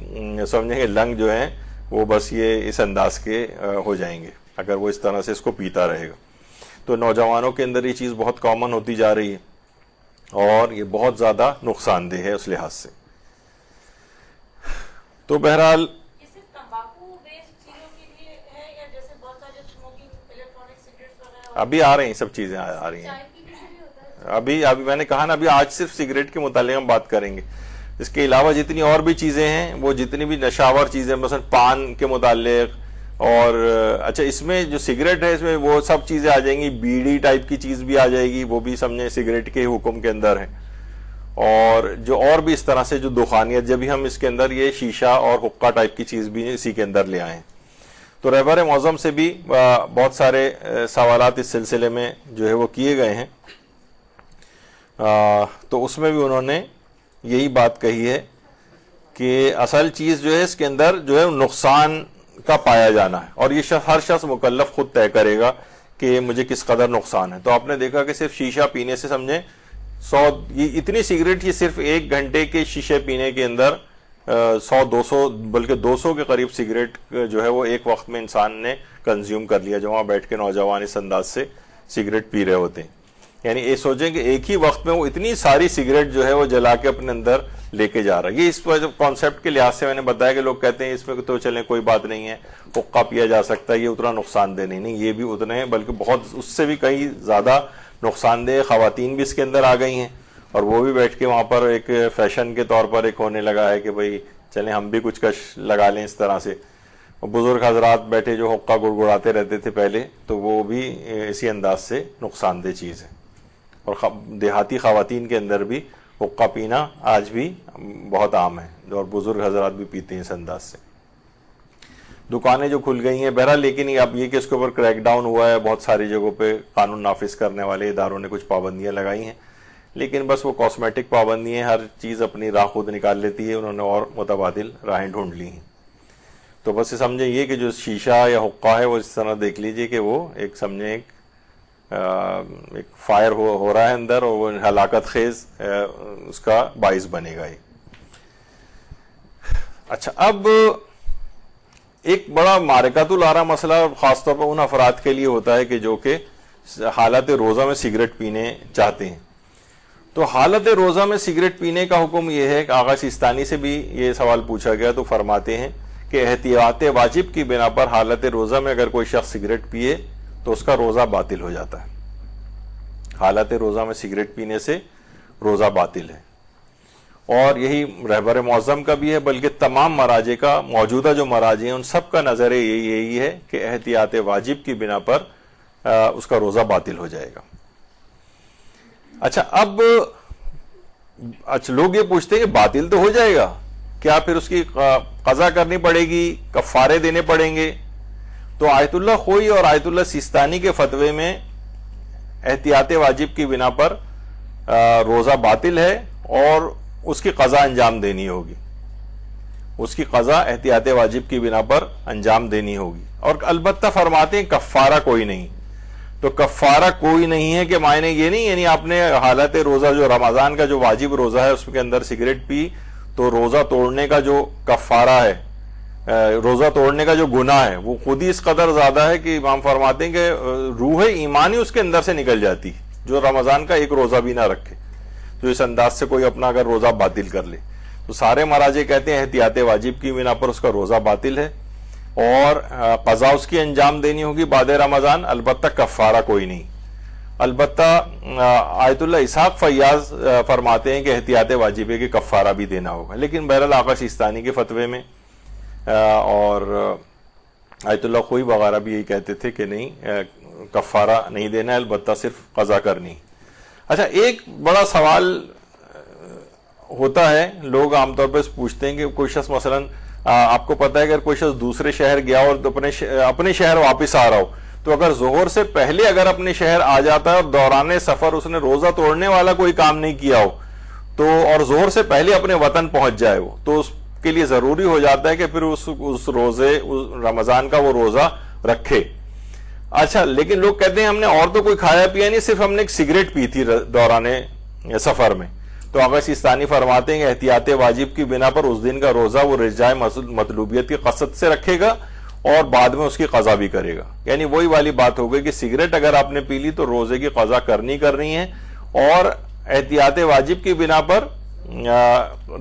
Speaker 1: سمجھیں کہ لنگ جو ہیں وہ بس یہ اس انداز کے ہو جائیں گے اگر وہ اس طرح سے اس کو پیتا رہے گا. تو نوجوانوں کے اندر یہ چیز بہت کامن ہوتی جا رہی ہے اور یہ بہت زیادہ نقصان دہ ہے اس لحاظ سے. تو بہرحال ابھی آ رہے ہیں سب چیزیں آ رہی ہیں. ابھی میں نے کہا نا, ابھی آج صرف سگریٹ کے متعلق ہم بات کریں گے. اس کے علاوہ جتنی اور بھی چیزیں ہیں, وہ جتنی بھی نشاور چیزیں, مثلا پان کے متعلق, اور اچھا اس میں جو سگریٹ ہے اس میں وہ سب چیزیں آ جائیں گی. بیڑی ٹائپ کی چیز بھی آ جائے گی, وہ بھی سمجھیں سگریٹ کے حکم کے اندر ہے. اور جو اور بھی اس طرح سے جو دخانیت, جب ہی ہم اس کے اندر یہ شیشہ اور حقہ ٹائپ کی چیز بھی اسی کے اندر لے آئیں. تو رہبر معظم سے بھی بہت سارے سوالات اس سلسلے میں جو ہے وہ کیے گئے ہیں، تو اس میں بھی انہوں نے یہی بات کہی ہے کہ اصل چیز جو ہے اس کے اندر جو ہے نقصان کا پایا جانا ہے، اور یہ ہر شخص مکلف خود طے کرے گا کہ مجھے کس قدر نقصان ہے۔ تو آپ نے دیکھا کہ صرف شیشہ پینے سے سمجھیں یہ اتنی سگریٹ، یہ صرف 1 گھنٹے کے شیشے پینے کے اندر 100-200 بلکہ 200 کے قریب سگریٹ جو ہے وہ ایک وقت میں انسان نے کنزیوم کر لیا، جو وہاں بیٹھ کے نوجوان اس انداز سے سگریٹ پی رہے ہوتے ہیں۔ یعنی یہ سوچیں کہ ایک ہی وقت میں وہ اتنی ساری سگریٹ جو ہے وہ جلا کے اپنے اندر لے کے جا رہا ہے۔ یہ اس کانسیپٹ کے لحاظ سے میں نے بتایا کہ لوگ کہتے ہیں اس میں تو چلیں کوئی بات نہیں ہے، حقہ پیا جا سکتا ہے، یہ اتنا نقصان دہ نہیں، یہ بھی اتنے ہیں، بلکہ بہت اس سے بھی کئی زیادہ نقصان دہ خواتین بھی اس کے اندر آ گئی ہیں، اور وہ بھی بیٹھ کے وہاں پر ایک فیشن کے طور پر ایک ہونے لگا ہے کہ بھئی چلیں ہم بھی کچھ کش لگا لیں اس طرح سے۔ بزرگ حضرات بیٹھے جو حقہ گڑگڑاتے رہتے تھے پہلے، تو وہ بھی اسی انداز سے نقصان دہ چیز ہے، اور دیہاتی خواتین کے اندر بھی حقہ پینا آج بھی بہت عام ہے، اور بزرگ حضرات بھی پیتے ہیں اس انداز سے۔ دکانیں جو کھل گئی ہیں بہرحال، لیکن اب یہ کہ اس کے اوپر کریک ڈاؤن ہوا ہے، بہت ساری جگہوں پہ قانون نافذ کرنے والے اداروں نے کچھ پابندیاں لگائی ہیں، لیکن بس وہ کاسمیٹک پابندی ہیں، ہر چیز اپنی راہ خود نکال لیتی ہے، انہوں نے اور متبادل راہیں ڈھونڈ لی ہیں۔ تو بس سمجھیں یہ کہ جو شیشہ یا حقہ ہے وہ اس طرح دیکھ لیجئے کہ وہ ایک سمجھیں ایک فائر ہو رہا ہے اندر، اور وہ ہلاکت خیز اس کا باعث بنے گا۔ اچھا، اب ایک بڑا معرکۃ العارہ مسئلہ خاص طور پر ان افراد کے لیے ہوتا ہے کہ جو کہ حالت روزہ میں سگریٹ پینے چاہتے ہیں۔ تو حالت روزہ میں سگریٹ پینے کا حکم یہ ہے کہ آغا سیستانی سے بھی یہ سوال پوچھا گیا، تو فرماتے ہیں کہ احتیاط واجب کی بنا پر حالت روزہ میں اگر کوئی شخص سگریٹ پیے تو اس کا روزہ باطل ہو جاتا ہے۔ حالت روزہ میں سگریٹ پینے سے روزہ باطل ہے، اور یہی رہبر معظم کا بھی ہے، بلکہ تمام مراجع کا، موجودہ جو مراجع ہیں ان سب کا نظر یہی ہے کہ احتیاط واجب کی بنا پر اس کا روزہ باطل ہو جائے گا۔ اچھا، اب لوگ یہ پوچھتے ہیں کہ باطل تو ہو جائے گا، کیا پھر اس کی قضا کرنی پڑے گی، کفارے دینے پڑیں گے؟ تو آیت اللہ خوئی اور آیت اللہ سیستانی کے فتوے میں احتیاط واجب کی بنا پر روزہ باطل ہے، اور اس کی قضا انجام دینی ہوگی، اس کی قضا احتیاط واجب کی بنا پر انجام دینی ہوگی، اور البتہ فرماتے ہیں کفارہ کوئی نہیں۔ تو کفارہ کوئی نہیں ہے کہ معنی یہ نہیں، یعنی آپ نے حالت روزہ جو رمضان کا جو واجب روزہ ہے اس کے اندر سگریٹ پی، تو روزہ توڑنے کا جو کفارہ ہے، روزہ توڑنے کا جو گناہ ہے وہ خود ہی اس قدر زیادہ ہے کہ امام فرماتے ہیں کہ روح ایمانی اس کے اندر سے نکل جاتی، جو رمضان کا ایک روزہ بھی نہ رکھے، جو اس انداز سے کوئی اپنا اگر روزہ باطل کر لے۔ تو سارے مراجع کہتے ہیں احتیاط واجب کی بنا پر اس کا روزہ باطل ہے، اور قضا اس کی انجام دینی ہوگی بعد رمضان، البتہ کفارہ کوئی نہیں۔ البتہ آیت اللہ اسحاق فیاض فرماتے ہیں کہ احتیاط واجب ہے کہ کفارہ بھی دینا ہوگا، لیکن بہرحال آقا سیستانی کے فتوے میں اور آیت اللہ خوئی وغیرہ بھی یہی کہتے تھے کہ نہیں، کفارہ نہیں دینا ہے، البتہ صرف قضا کرنی۔ اچھا، ایک بڑا سوال ہوتا ہے، لوگ عام طور پہ پوچھتے ہیں کہ کوئی شخص مثلاً آپ کو پتا ہے اگر کوئی شخص دوسرے شہر گیا اور اپنے شہر واپس آ رہا ہو، تو اگر ظہر سے پہلے اگر اپنے شہر آ جاتا ہے اور دوران سفر اس نے روزہ توڑنے والا کوئی کام نہیں کیا ہو، تو اور ظہر سے پہلے اپنے وطن پہنچ جائے وہ، تو اس کے لیے ضروری ہو جاتا ہے کہ پھر اس روزے رمضان کا وہ روزہ رکھے۔ اچھا، لیکن لوگ کہتے ہیں ہم نے اور تو کوئی کھایا پیا نہیں، صرف ہم نے ایک سگریٹ پی تھی دوران سفر میں، تو آقا سیستانی فرماتے ہیں کہ احتیاط واجب کی بنا پر اس دن کا روزہ وہ رجائے مطلوبیت کی قصد سے رکھے گا، اور بعد میں اس کی قضا بھی کرے گا۔ یعنی وہی والی بات ہو گئی کہ سگریٹ اگر آپ نے پی لی تو روزے کی قضا کرنی ہے، اور احتیاط واجب کی بنا پر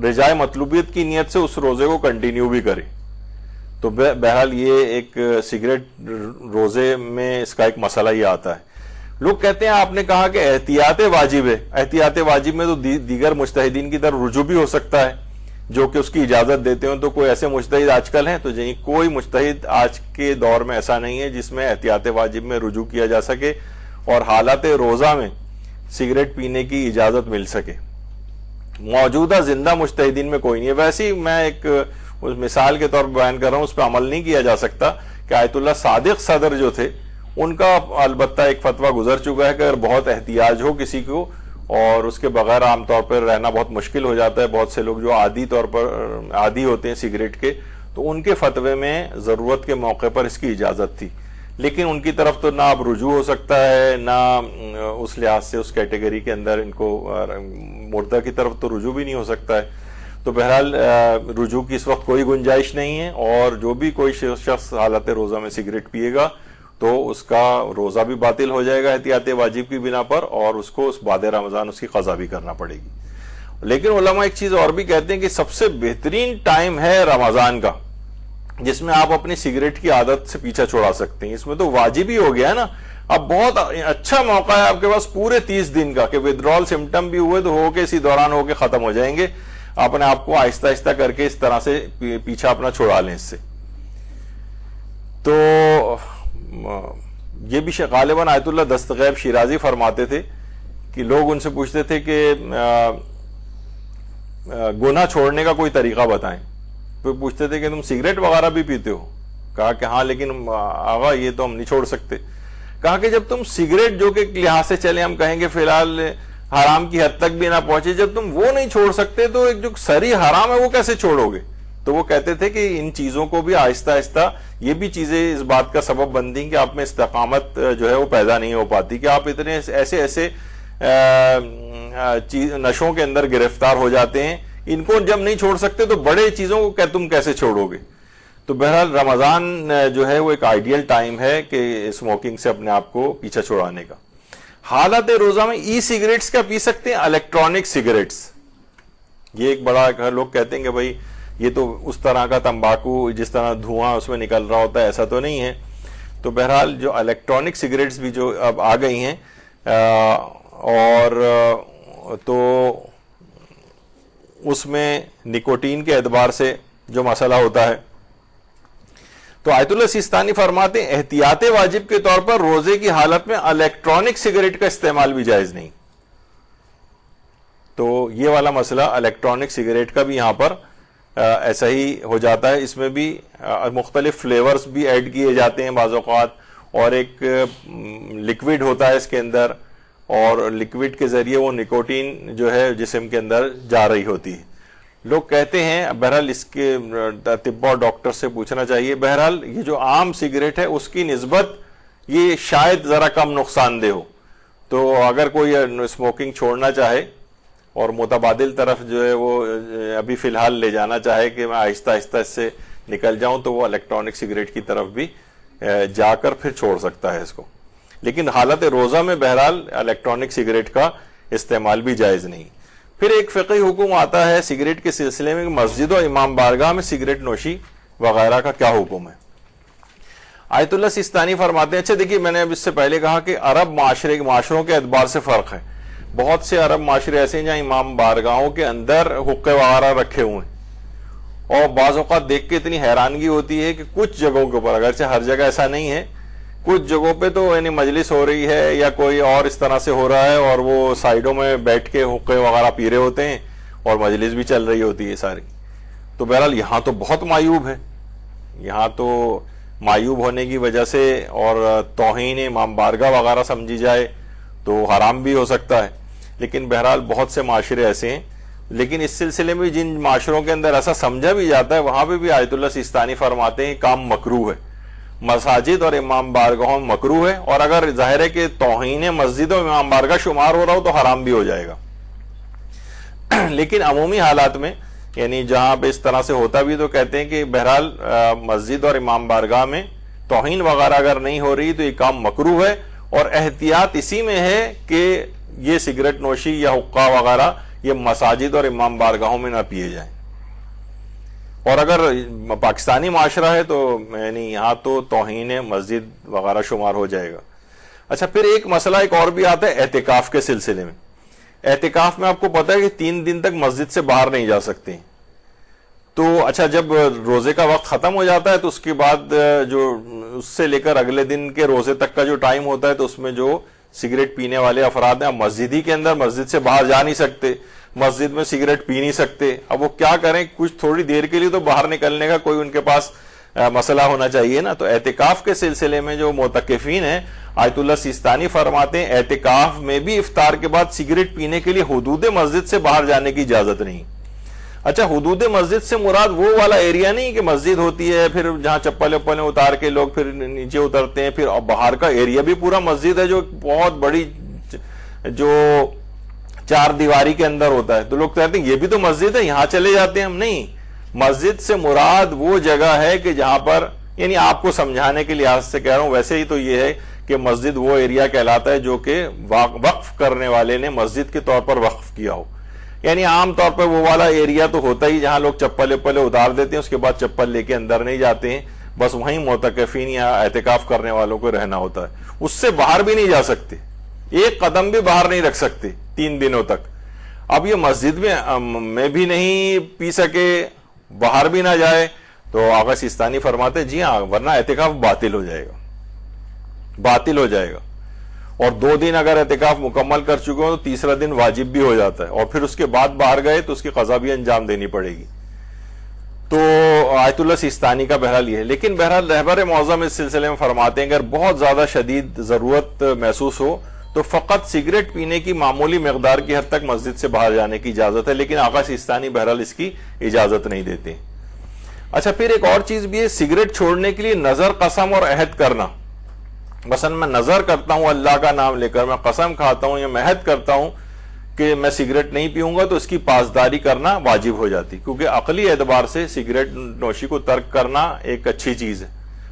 Speaker 1: رجائے مطلوبیت کی نیت سے اس روزے کو کنٹینیو بھی کرے۔ تو بہرحال یہ ایک سگریٹ روزے میں اس کا ایک مسئلہ ہی آتا ہے۔ لوگ کہتے ہیں آپ نے کہا کہ احتیاط واجب ہے، احتیاط واجب میں تو دیگر مجتہدین کی طرف رجوع بھی ہو سکتا ہے جو کہ اس کی اجازت دیتے ہوں، تو کوئی ایسے مجتہد آج کل ہیں؟ تو کوئی مجتہد آج کے دور میں ایسا نہیں ہے جس میں احتیاط واجب میں رجوع کیا جا سکے اور حالت روزہ میں سگریٹ پینے کی اجازت مل سکے۔ موجودہ زندہ مجتہدین میں کوئی نہیں ہے۔ ویسے ہی میں ایک مثال کے طور پر بیان کر رہا ہوں، اس پہ عمل نہیں کیا جا سکتا کہ آیت اللہ صادق صدر جو تھے ان کا البتہ ایک فتویٰ گزر چکا ہے کہ اگر بہت احتیاج ہو کسی کو اور اس کے بغیر عام طور پر رہنا بہت مشکل ہو جاتا ہے، بہت سے لوگ جو عادی طور پر عادی ہوتے ہیں سگریٹ کے، تو ان کے فتوے میں ضرورت کے موقع پر اس کی اجازت تھی، لیکن ان کی طرف تو نہ اب رجوع ہو سکتا ہے، نہ اس لحاظ سے اس کیٹیگری کے اندر ان کو مردہ کی طرف تو رجوع بھی نہیں ہو سکتا ہے۔ تو بہرحال رجوع کی اس وقت کوئی گنجائش نہیں ہے، اور جو بھی کوئی شخص حالت روزہ میں سگریٹ پیے گا تو اس کا روزہ بھی باطل ہو جائے گا احتیاط واجب کی بنا پر، اور اس کو اس بعد رمضان اس کی قضا بھی کرنا پڑے گی۔ لیکن علماء ایک چیز اور بھی کہتے ہیں کہ سب سے بہترین ٹائم ہے رمضان کا، جس میں آپ اپنی سگریٹ کی عادت سے پیچھا چھوڑا سکتے ہیں۔ اس میں تو واجب ہی ہو گیا ہے نا، اب بہت اچھا موقع ہے آپ کے پاس پورے 30 دن کا، کہ ودرال سمٹم بھی ہوئے تو ہو کے اسی دوران ہو کے ختم ہو جائیں گے، اپنے آپ کو آہستہ آہستہ کر کے اس طرح سے پیچھا اپنا چھوڑا لیں اس سے۔ تو یہ بھی غالباً آیت اللہ دستغیب شیرازی فرماتے تھے کہ لوگ ان سے پوچھتے تھے کہ گناہ چھوڑنے کا کوئی طریقہ بتائیں، تو پوچھتے تھے کہ تم سگریٹ وغیرہ بھی پیتے ہو؟ کہا کہ ہاں لیکن آغا یہ تو ہم نہیں چھوڑ سکتے۔ کہا کہ جب تم سگریٹ جو کہ لحاظ سے چلے ہم کہیں گے فی الحال حرام کی حد تک بھی نہ پہنچے، جب تم وہ نہیں چھوڑ سکتے تو ایک جو سری حرام ہے وہ کیسے چھوڑو گے؟ تو وہ کہتے تھے کہ ان چیزوں کو بھی آہستہ آہستہ یہ بھی چیزیں اس بات کا سبب بنتی ہیں کہ آپ میں استقامت جو ہے وہ پیدا نہیں ہو پاتی، کہ آپ اتنے ایسے نشوں کے اندر گرفتار ہو جاتے ہیں، ان کو جب نہیں چھوڑ سکتے تو بڑے چیزوں کو تم کیسے چھوڑو گے؟ تو بہرحال رمضان جو ہے وہ ایک آئیڈیل ٹائم ہے کہ اسموکنگ سے اپنے آپ کو پیچھا چھوڑانے کا۔ حالت روزہ میں ای سگریٹس کیا پی سکتے ہیں؟ الیکٹرانک سگریٹس، یہ ایک بڑا لوگ کہتے ہیں کہ بھائی یہ تو اس طرح کا تمباکو جس طرح دھواں اس میں نکل رہا ہوتا ہے ایسا تو نہیں ہے۔ تو بہرحال جو الیکٹرانک سگریٹس بھی جو اب آ گئی ہیں اور تو اس میں نکوٹین کے اعتبار سے جو مسئلہ ہوتا ہے، تو آیت اللہ سیستانی فرماتے ہیں احتیاط واجب کے طور پر روزے کی حالت میں الیکٹرانک سگریٹ کا استعمال بھی جائز نہیں۔ تو یہ والا مسئلہ الیکٹرانک سگریٹ کا بھی یہاں پر ایسا ہی ہو جاتا ہے، اس میں بھی مختلف فلیورز بھی ایڈ کیے جاتے ہیں بعض اوقات، اور ایک لکوڈ ہوتا ہے اس کے اندر، اور لکوڈ کے ذریعے وہ نکوٹین جو ہے جسم کے اندر جا رہی ہوتی ہے۔ لوگ کہتے ہیں، بہرحال اس کے طب اور ڈاکٹر سے پوچھنا چاہیے، بہرحال یہ جو عام سگریٹ ہے اس کی نسبت یہ شاید ذرا کم نقصان دہ ہو، تو اگر کوئی اسموکنگ چھوڑنا چاہے اور متبادل طرف جو ہے وہ ابھی فی الحال لے جانا چاہے کہ میں آہستہ آہستہ اس سے نکل جاؤں، تو وہ الیکٹرانک سگریٹ کی طرف بھی جا کر پھر چھوڑ سکتا ہے اس کو، لیکن حالت روزہ میں بہرحال الیکٹرانک سگریٹ کا استعمال بھی جائز نہیں۔ پھر ایک فقہی حکم آتا ہے سگریٹ کے سلسلے میں، مسجد اور امام بارگاہ میں سگریٹ نوشی وغیرہ کا کیا حکم ہے؟ آیت اللہ سیستانی فرماتے ہیں، اچھا دیکھیے میں نے اب اس سے پہلے کہا کہ عرب معاشروں کے اعتبار سے فرق ہے، بہت سے عرب معاشرے ایسے ہیں جہاں امام بارگاہوں کے اندر حقے وغیرہ رکھے ہوئے ہیں، اور بعض اوقات دیکھ کے اتنی حیرانگی ہوتی ہے کہ کچھ جگہوں کے اوپر، اگرچہ ہر جگہ ایسا نہیں ہے، کچھ جگہوں پہ تو یعنی مجلس ہو رہی ہے یا کوئی اور اس طرح سے ہو رہا ہے اور وہ سائیڈوں میں بیٹھ کے حقے وغیرہ پی رہے ہوتے ہیں اور مجلس بھی چل رہی ہوتی ہے ساری۔ تو بہرحال یہاں تو بہت معیوب ہے، یہاں تو معیوب ہونے کی وجہ سے اور توہین امام بارگاہ وغیرہ سمجھی جائے تو حرام بھی ہو سکتا ہے، لیکن بہرحال بہت سے معاشرے ایسے ہیں۔ لیکن اس سلسلے میں جن معاشروں کے اندر ایسا سمجھا بھی جاتا ہے وہاں پہ بھی آیت اللہ سیستانی فرماتے ہیں کام مکروہ ہے، مساجد اور امام بارگاہوں میں مکروہ ہے، اور اگر ظاہر ہے کہ توہین مسجد اور امام بارگاہ شمار ہو رہا ہو تو حرام بھی ہو جائے گا۔ لیکن عمومی حالات میں یعنی جہاں پہ اس طرح سے ہوتا بھی تو کہتے ہیں کہ بہرحال مسجد اور امام بارگاہ میں توہین وغیرہ اگر نہیں ہو رہی تو یہ کام مکروہ ہے، اور احتیاط اسی میں ہے کہ یہ سگریٹ نوشی یا حقہ وغیرہ یہ مساجد اور امام بارگاہوں میں نہ پیے جائیں، اور اگر پاکستانی معاشرہ ہے تو یعنی یہاں تو توہین مسجد وغیرہ شمار ہو جائے گا۔ اچھا پھر ایک مسئلہ ایک اور بھی آتا ہے اعتکاف کے سلسلے میں۔ اعتکاف میں آپ کو پتا ہے کہ 3 دن تک مسجد سے باہر نہیں جا سکتے، تو اچھا جب روزے کا وقت ختم ہو جاتا ہے تو اس کے بعد جو اس سے لے کر اگلے دن کے روزے تک کا جو ٹائم ہوتا ہے تو اس میں جو سگریٹ پینے والے افراد ہیں مسجد ہی کے اندر، مسجد سے باہر جا نہیں سکتے، مسجد میں سگریٹ پی نہیں سکتے، اب وہ کیا کریں؟ کچھ تھوڑی دیر کے لیے تو باہر نکلنے کا کوئی ان کے پاس مسئلہ ہونا چاہیے نا. تو اعتکاف کے سلسلے میں جو معتکفین ہیں, آیت اللہ سیستانی فرماتے ہیں اعتکاف میں بھی افطار کے بعد سگریٹ پینے کے لیے حدود مسجد سے باہر جانے کی اجازت نہیں. اچھا, حدود مسجد سے مراد وہ والا ایریا نہیں کہ مسجد ہوتی ہے پھر جہاں چپل وپلیں اتار کے لوگ پھر نیچے اترتے ہیں, پھر باہر کا ایریا بھی پورا مسجد ہے جو بہت بڑی جو 4 دیواری کے اندر ہوتا ہے. تو لوگ کہتے ہیں یہ بھی تو مسجد ہے, یہاں چلے جاتے ہیں ہم. نہیں, مسجد سے مراد وہ جگہ ہے کہ جہاں پر, یعنی آپ کو سمجھانے کے لحاظ سے کہہ رہا ہوں, ویسے ہی تو یہ ہے کہ مسجد وہ ایریا کہلاتا ہے جو کہ وقف کرنے والے نے مسجد کے طور پر وقف کیا ہو. یعنی عام طور پر وہ والا ایریا تو ہوتا ہی جہاں لوگ چپل وپلیں اتار دیتے ہیں, اس کے بعد چپل لے کے اندر نہیں جاتے ہیں, بس وہیں معتکفین یا اعتکاف کرنے والوں کو رہنا ہوتا ہے. اس سے باہر بھی نہیں جا سکتے, ایک قدم بھی باہر نہیں رکھ سکتے 3 دنوں تک. اب یہ مسجد میں بھی نہیں پی سکے, باہر بھی نہ جائے, تو آقا سیستانی فرماتے جی ہاں, ورنہ اعتکاف باطل ہو جائے گا, باطل ہو جائے گا. اور 2 دن اگر اعتکاف مکمل کر چکے ہو تو تیسرا دن واجب بھی ہو جاتا ہے, اور پھر اس کے بعد باہر گئے تو اس کی قضا بھی انجام دینی پڑے گی. تو آیت اللہ سیستانی کا بہرحال یہ ہے. لیکن بہرحال رہبر معظم اس سلسلے میں فرماتے ہیں اگر بہت زیادہ شدید ضرورت محسوس ہو تو فقط سگریٹ پینے کی معمولی مقدار کی حد تک مسجد سے باہر جانے کی اجازت ہے, لیکن آقا سیستانی بہرحال اس کی اجازت نہیں دیتے. اچھا, پھر ایک اور چیز بھی ہے, سگریٹ چھوڑنے کے لیے نظر, قسم اور عہد کرنا. مثلا میں نظر کرتا ہوں اللہ کا نام لے کر, میں قسم کھاتا ہوں یا میں عہد کرتا ہوں کہ میں سگریٹ نہیں پیوں گا, تو اس کی پاسداری کرنا واجب ہو جاتی, کیونکہ عقلی اعتبار سے سگریٹ نوشی کو ترک کرنا ایک اچھی چیز ہے.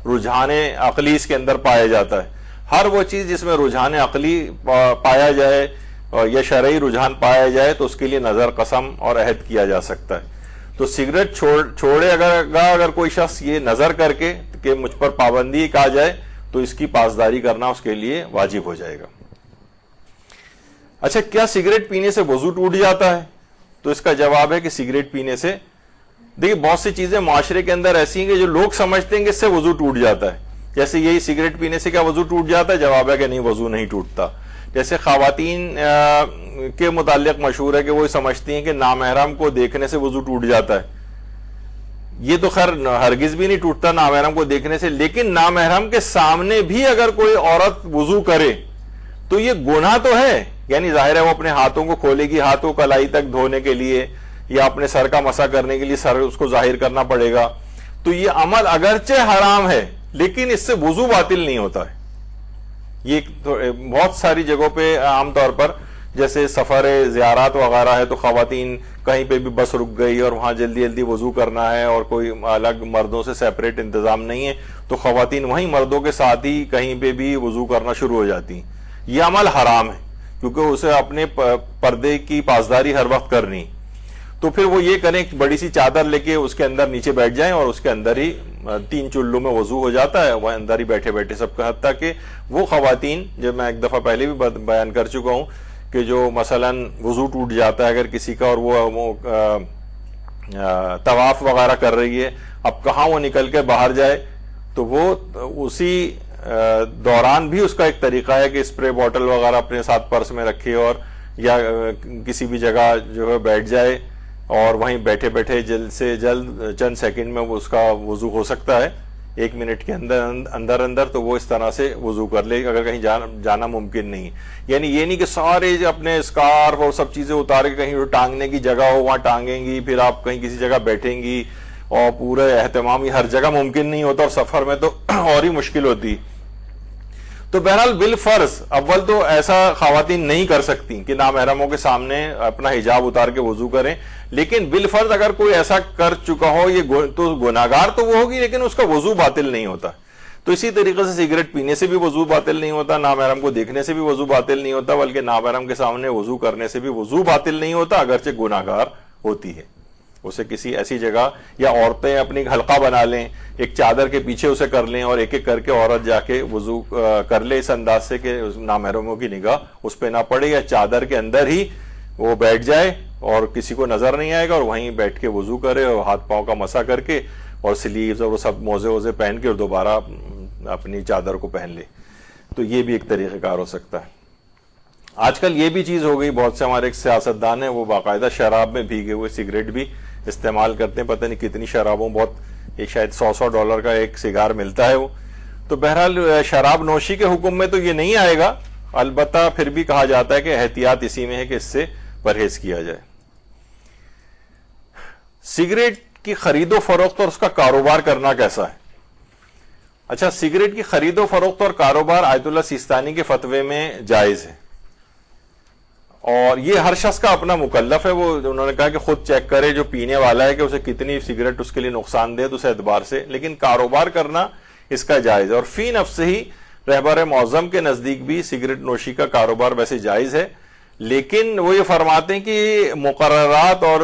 Speaker 1: رجحان عقلی اس کے اندر پایا جاتا ہے. ہر وہ چیز جس میں رجحان عقلی پایا جائے یا شرعی رجحان پایا جائے تو اس کے لیے نظر, قسم اور عہد کیا جا سکتا ہے. تو سگریٹ چھوڑے اگر کوئی شخص یہ نظر کر کے کہ مجھ پر پابندی آ جائے تو اس کی پاسداری کرنا اس کے لیے واجب ہو جائے گا. اچھا, کیا سگریٹ پینے سے وضو ٹوٹ جاتا ہے؟ تو اس کا جواب ہے کہ سگریٹ پینے سے, دیکھیے بہت سی چیزیں معاشرے کے اندر ایسی ہیں کہ جو لوگ سمجھتے ہیں کہ اس سے وضو ٹوٹ جاتا ہے. جیسے یہی سگریٹ پینے سے کیا وضو ٹوٹ جاتا ہے؟ جواب ہے کہ نہیں, وضو نہیں ٹوٹتا. جیسے خواتین کے متعلق مشہور ہے کہ وہ سمجھتی ہیں کہ نامحرم کو دیکھنے سے وضو ٹوٹ جاتا ہے. یہ تو خیر ہرگز بھی نہیں ٹوٹتا نامحرم کو دیکھنے سے, لیکن نامحرم کے سامنے بھی اگر کوئی عورت وضو کرے تو یہ گناہ تو ہے. یعنی ظاہر ہے وہ اپنے ہاتھوں کو کھولے گی, ہاتھوں کلائی تک دھونے کے لیے یا اپنے سر کا مسح کرنے کے لیے سر اس کو ظاہر کرنا پڑے گا. تو یہ عمل اگرچہ حرام ہے لیکن اس سے وضو باطل نہیں ہوتا ہے. یہ بہت ساری جگہوں پہ عام طور پر جیسے سفر زیارات وغیرہ ہے تو خواتین کہیں پہ بھی بس رک گئی اور وہاں جلدی جلدی وضو کرنا ہے اور کوئی الگ مردوں سے سیپریٹ انتظام نہیں ہے تو خواتین وہیں مردوں کے ساتھ ہی کہیں پہ بھی وضو کرنا شروع ہو جاتی ہیں. یہ عمل حرام ہے کیونکہ اسے اپنے پردے کی پاسداری ہر وقت کرنی. تو پھر وہ یہ کریں بڑی سی چادر لے کے اس کے اندر نیچے بیٹھ جائیں اور اس کے اندر ہی 3 چلوں میں وضو ہو جاتا ہے, وہ اندر ہی بیٹھے بیٹھے سب کا. حتیٰ کہ وہ خواتین, جب میں ایک دفعہ پہلے بھی بیان کر چکا ہوں کہ جو مثلا وضو ٹوٹ جاتا ہے اگر کسی کا اور وہ طواف وغیرہ کر رہی ہے, اب کہاں وہ نکل کے باہر جائے تو وہ اسی دوران بھی اس کا ایک طریقہ ہے کہ اسپرے بوٹل وغیرہ اپنے ساتھ پرس میں رکھے اور یا کسی بھی جگہ جو ہے بیٹھ جائے اور وہیں بیٹھے بیٹھے جلد سے جلد چند سیکنڈ میں اس کا وضو ہو سکتا ہے 1 منٹ کے اندر تو وہ اس طرح سے وضو کر لے اگر کہیں جانا ممکن نہیں. یعنی یہ نہیں کہ سارے اپنے اسکارف اور سب چیزیں اتار کے کہیں ٹانگنے کی جگہ ہو وہاں ٹانگیں گی, پھر آپ کہیں کسی جگہ بیٹھیں گی اور پورے اہتمام ہی ہر جگہ ممکن نہیں ہوتا اور سفر میں تو اور ہی مشکل ہوتی. تو بہرحال بالفرض اول تو ایسا خواتین نہیں کر سکتی کہ نامحرموں کے سامنے اپنا حجاب اتار کے وضو کریں, لیکن بالفرض اگر کوئی ایسا کر چکا ہو یہ تو گناہگار تو وہ ہوگی لیکن اس کا وضو باطل نہیں ہوتا. تو اسی طریقے سے سگریٹ پینے سے بھی وضو باطل نہیں ہوتا, نامحرم کو دیکھنے سے بھی وضو باطل نہیں ہوتا, بلکہ نامحرم کے سامنے وضو کرنے سے بھی وضو باطل نہیں ہوتا اگرچہ گناہگار ہوتی ہے. اسے کسی ایسی جگہ یا عورتیں اپنی حلقہ بنا لیں, ایک چادر کے پیچھے اسے کر لیں اور ایک ایک کر کے عورت جا کے وضو کر لے اس انداز سے کہ نامحرموں کی نگاہ اس پہ نہ پڑے, یا چادر کے اندر ہی وہ بیٹھ جائے اور کسی کو نظر نہیں آئے گا اور وہیں بیٹھ کے وضو کرے اور ہاتھ پاؤں کا مسح کر کے اور سلیوز اور وہ سب موزے ووزے پہن کے اور دوبارہ اپنی چادر کو پہن لے. تو یہ بھی ایک طریقہ کار ہو سکتا ہے. آج کل یہ بھی چیز ہو گئی, بہت سے ہمارے ایک سیاستدان ہیں وہ باقاعدہ شراب میں بھیگے ہوئے سگریٹ بھی استعمال کرتے ہیں. پتہ نہیں کتنی شرابوں, بہت یہ شاید $100 کا ایک سگار ملتا ہے وہ. تو بہرحال شراب نوشی کے حکم میں تو یہ نہیں آئے گا، البتہ پھر بھی کہا جاتا ہے کہ احتیاط اسی میں ہے کہ اس سے پرہیز کیا جائے. سگریٹ کی خرید و فروخت اور اس کا کاروبار کرنا کیسا ہے؟ اچھا، سگریٹ کی خرید و فروخت اور کاروبار آیت اللہ سیستانی کے فتوے میں جائز ہے، اور یہ ہر شخص کا اپنا مکلف ہے. وہ انہوں نے کہا کہ خود چیک کرے جو پینے والا ہے کہ اسے کتنی سگریٹ اس کے لیے نقصان دہ تو اس اعتبار سے، لیکن کاروبار کرنا اس کا جائز ہے. اور فی نفس ہی رہبر معظم کے نزدیک بھی سگریٹ نوشی کا کاروبار ویسے جائز ہے، لیکن وہ یہ فرماتے ہیں کہ مقررات اور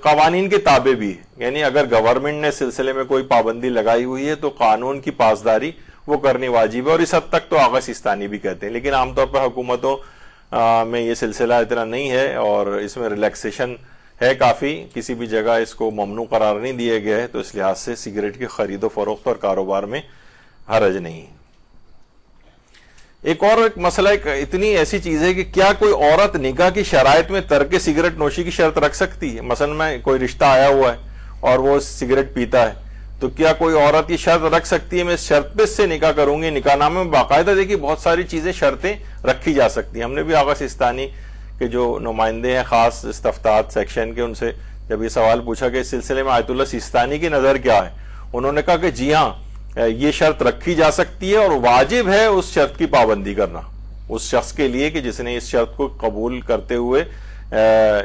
Speaker 1: قوانین کے تابع بھی ہے. یعنی اگر گورنمنٹ نے سلسلے میں کوئی پابندی لگائی ہوئی ہے تو قانون کی پاسداری وہ کرنی واجب ہے، اور اس حد تک تو آغا سیستانی بھی کہتے ہیں. لیکن عام طور پر حکومتوں میں یہ سلسلہ اتنا نہیں ہے، اور اس میں ریلیکسیشن ہے کافی، کسی بھی جگہ اس کو ممنوع قرار نہیں دیا گیا ہے، تو اس لحاظ سے سگریٹ کی خرید و فروخت اور کاروبار میں حرج نہیں ہے. ایک مسئلہ اتنی ایسی چیز ہے کہ کیا کوئی عورت نکاح کی شرائط میں ترک سگریٹ نوشی کی شرط رکھ سکتی ہے؟ مثلا میں کوئی رشتہ آیا ہوا ہے اور وہ سگریٹ پیتا ہے، تو کیا کوئی عورت یہ شرط رکھ سکتی ہے میں اس شرط پہ سے نکاح کروں گی؟ نکاح نامے میں باقاعدہ دیکھیے بہت ساری چیزیں شرطیں رکھی جا سکتی ہیں. ہم نے بھی آغا سیستانی کے جو نمائندے ہیں خاص استفتاءات سیکشن کے، ان سے جب یہ سوال پوچھا کہ اس سلسلے میں آیت اللہ سیستانی کی نظر کیا ہے، انہوں نے کہا کہ جی ہاں، یہ شرط رکھی جا سکتی ہے اور واجب ہے اس شرط کی پابندی کرنا اس شخص کے لیے کہ جس نے اس شرط کو قبول کرتے ہوئے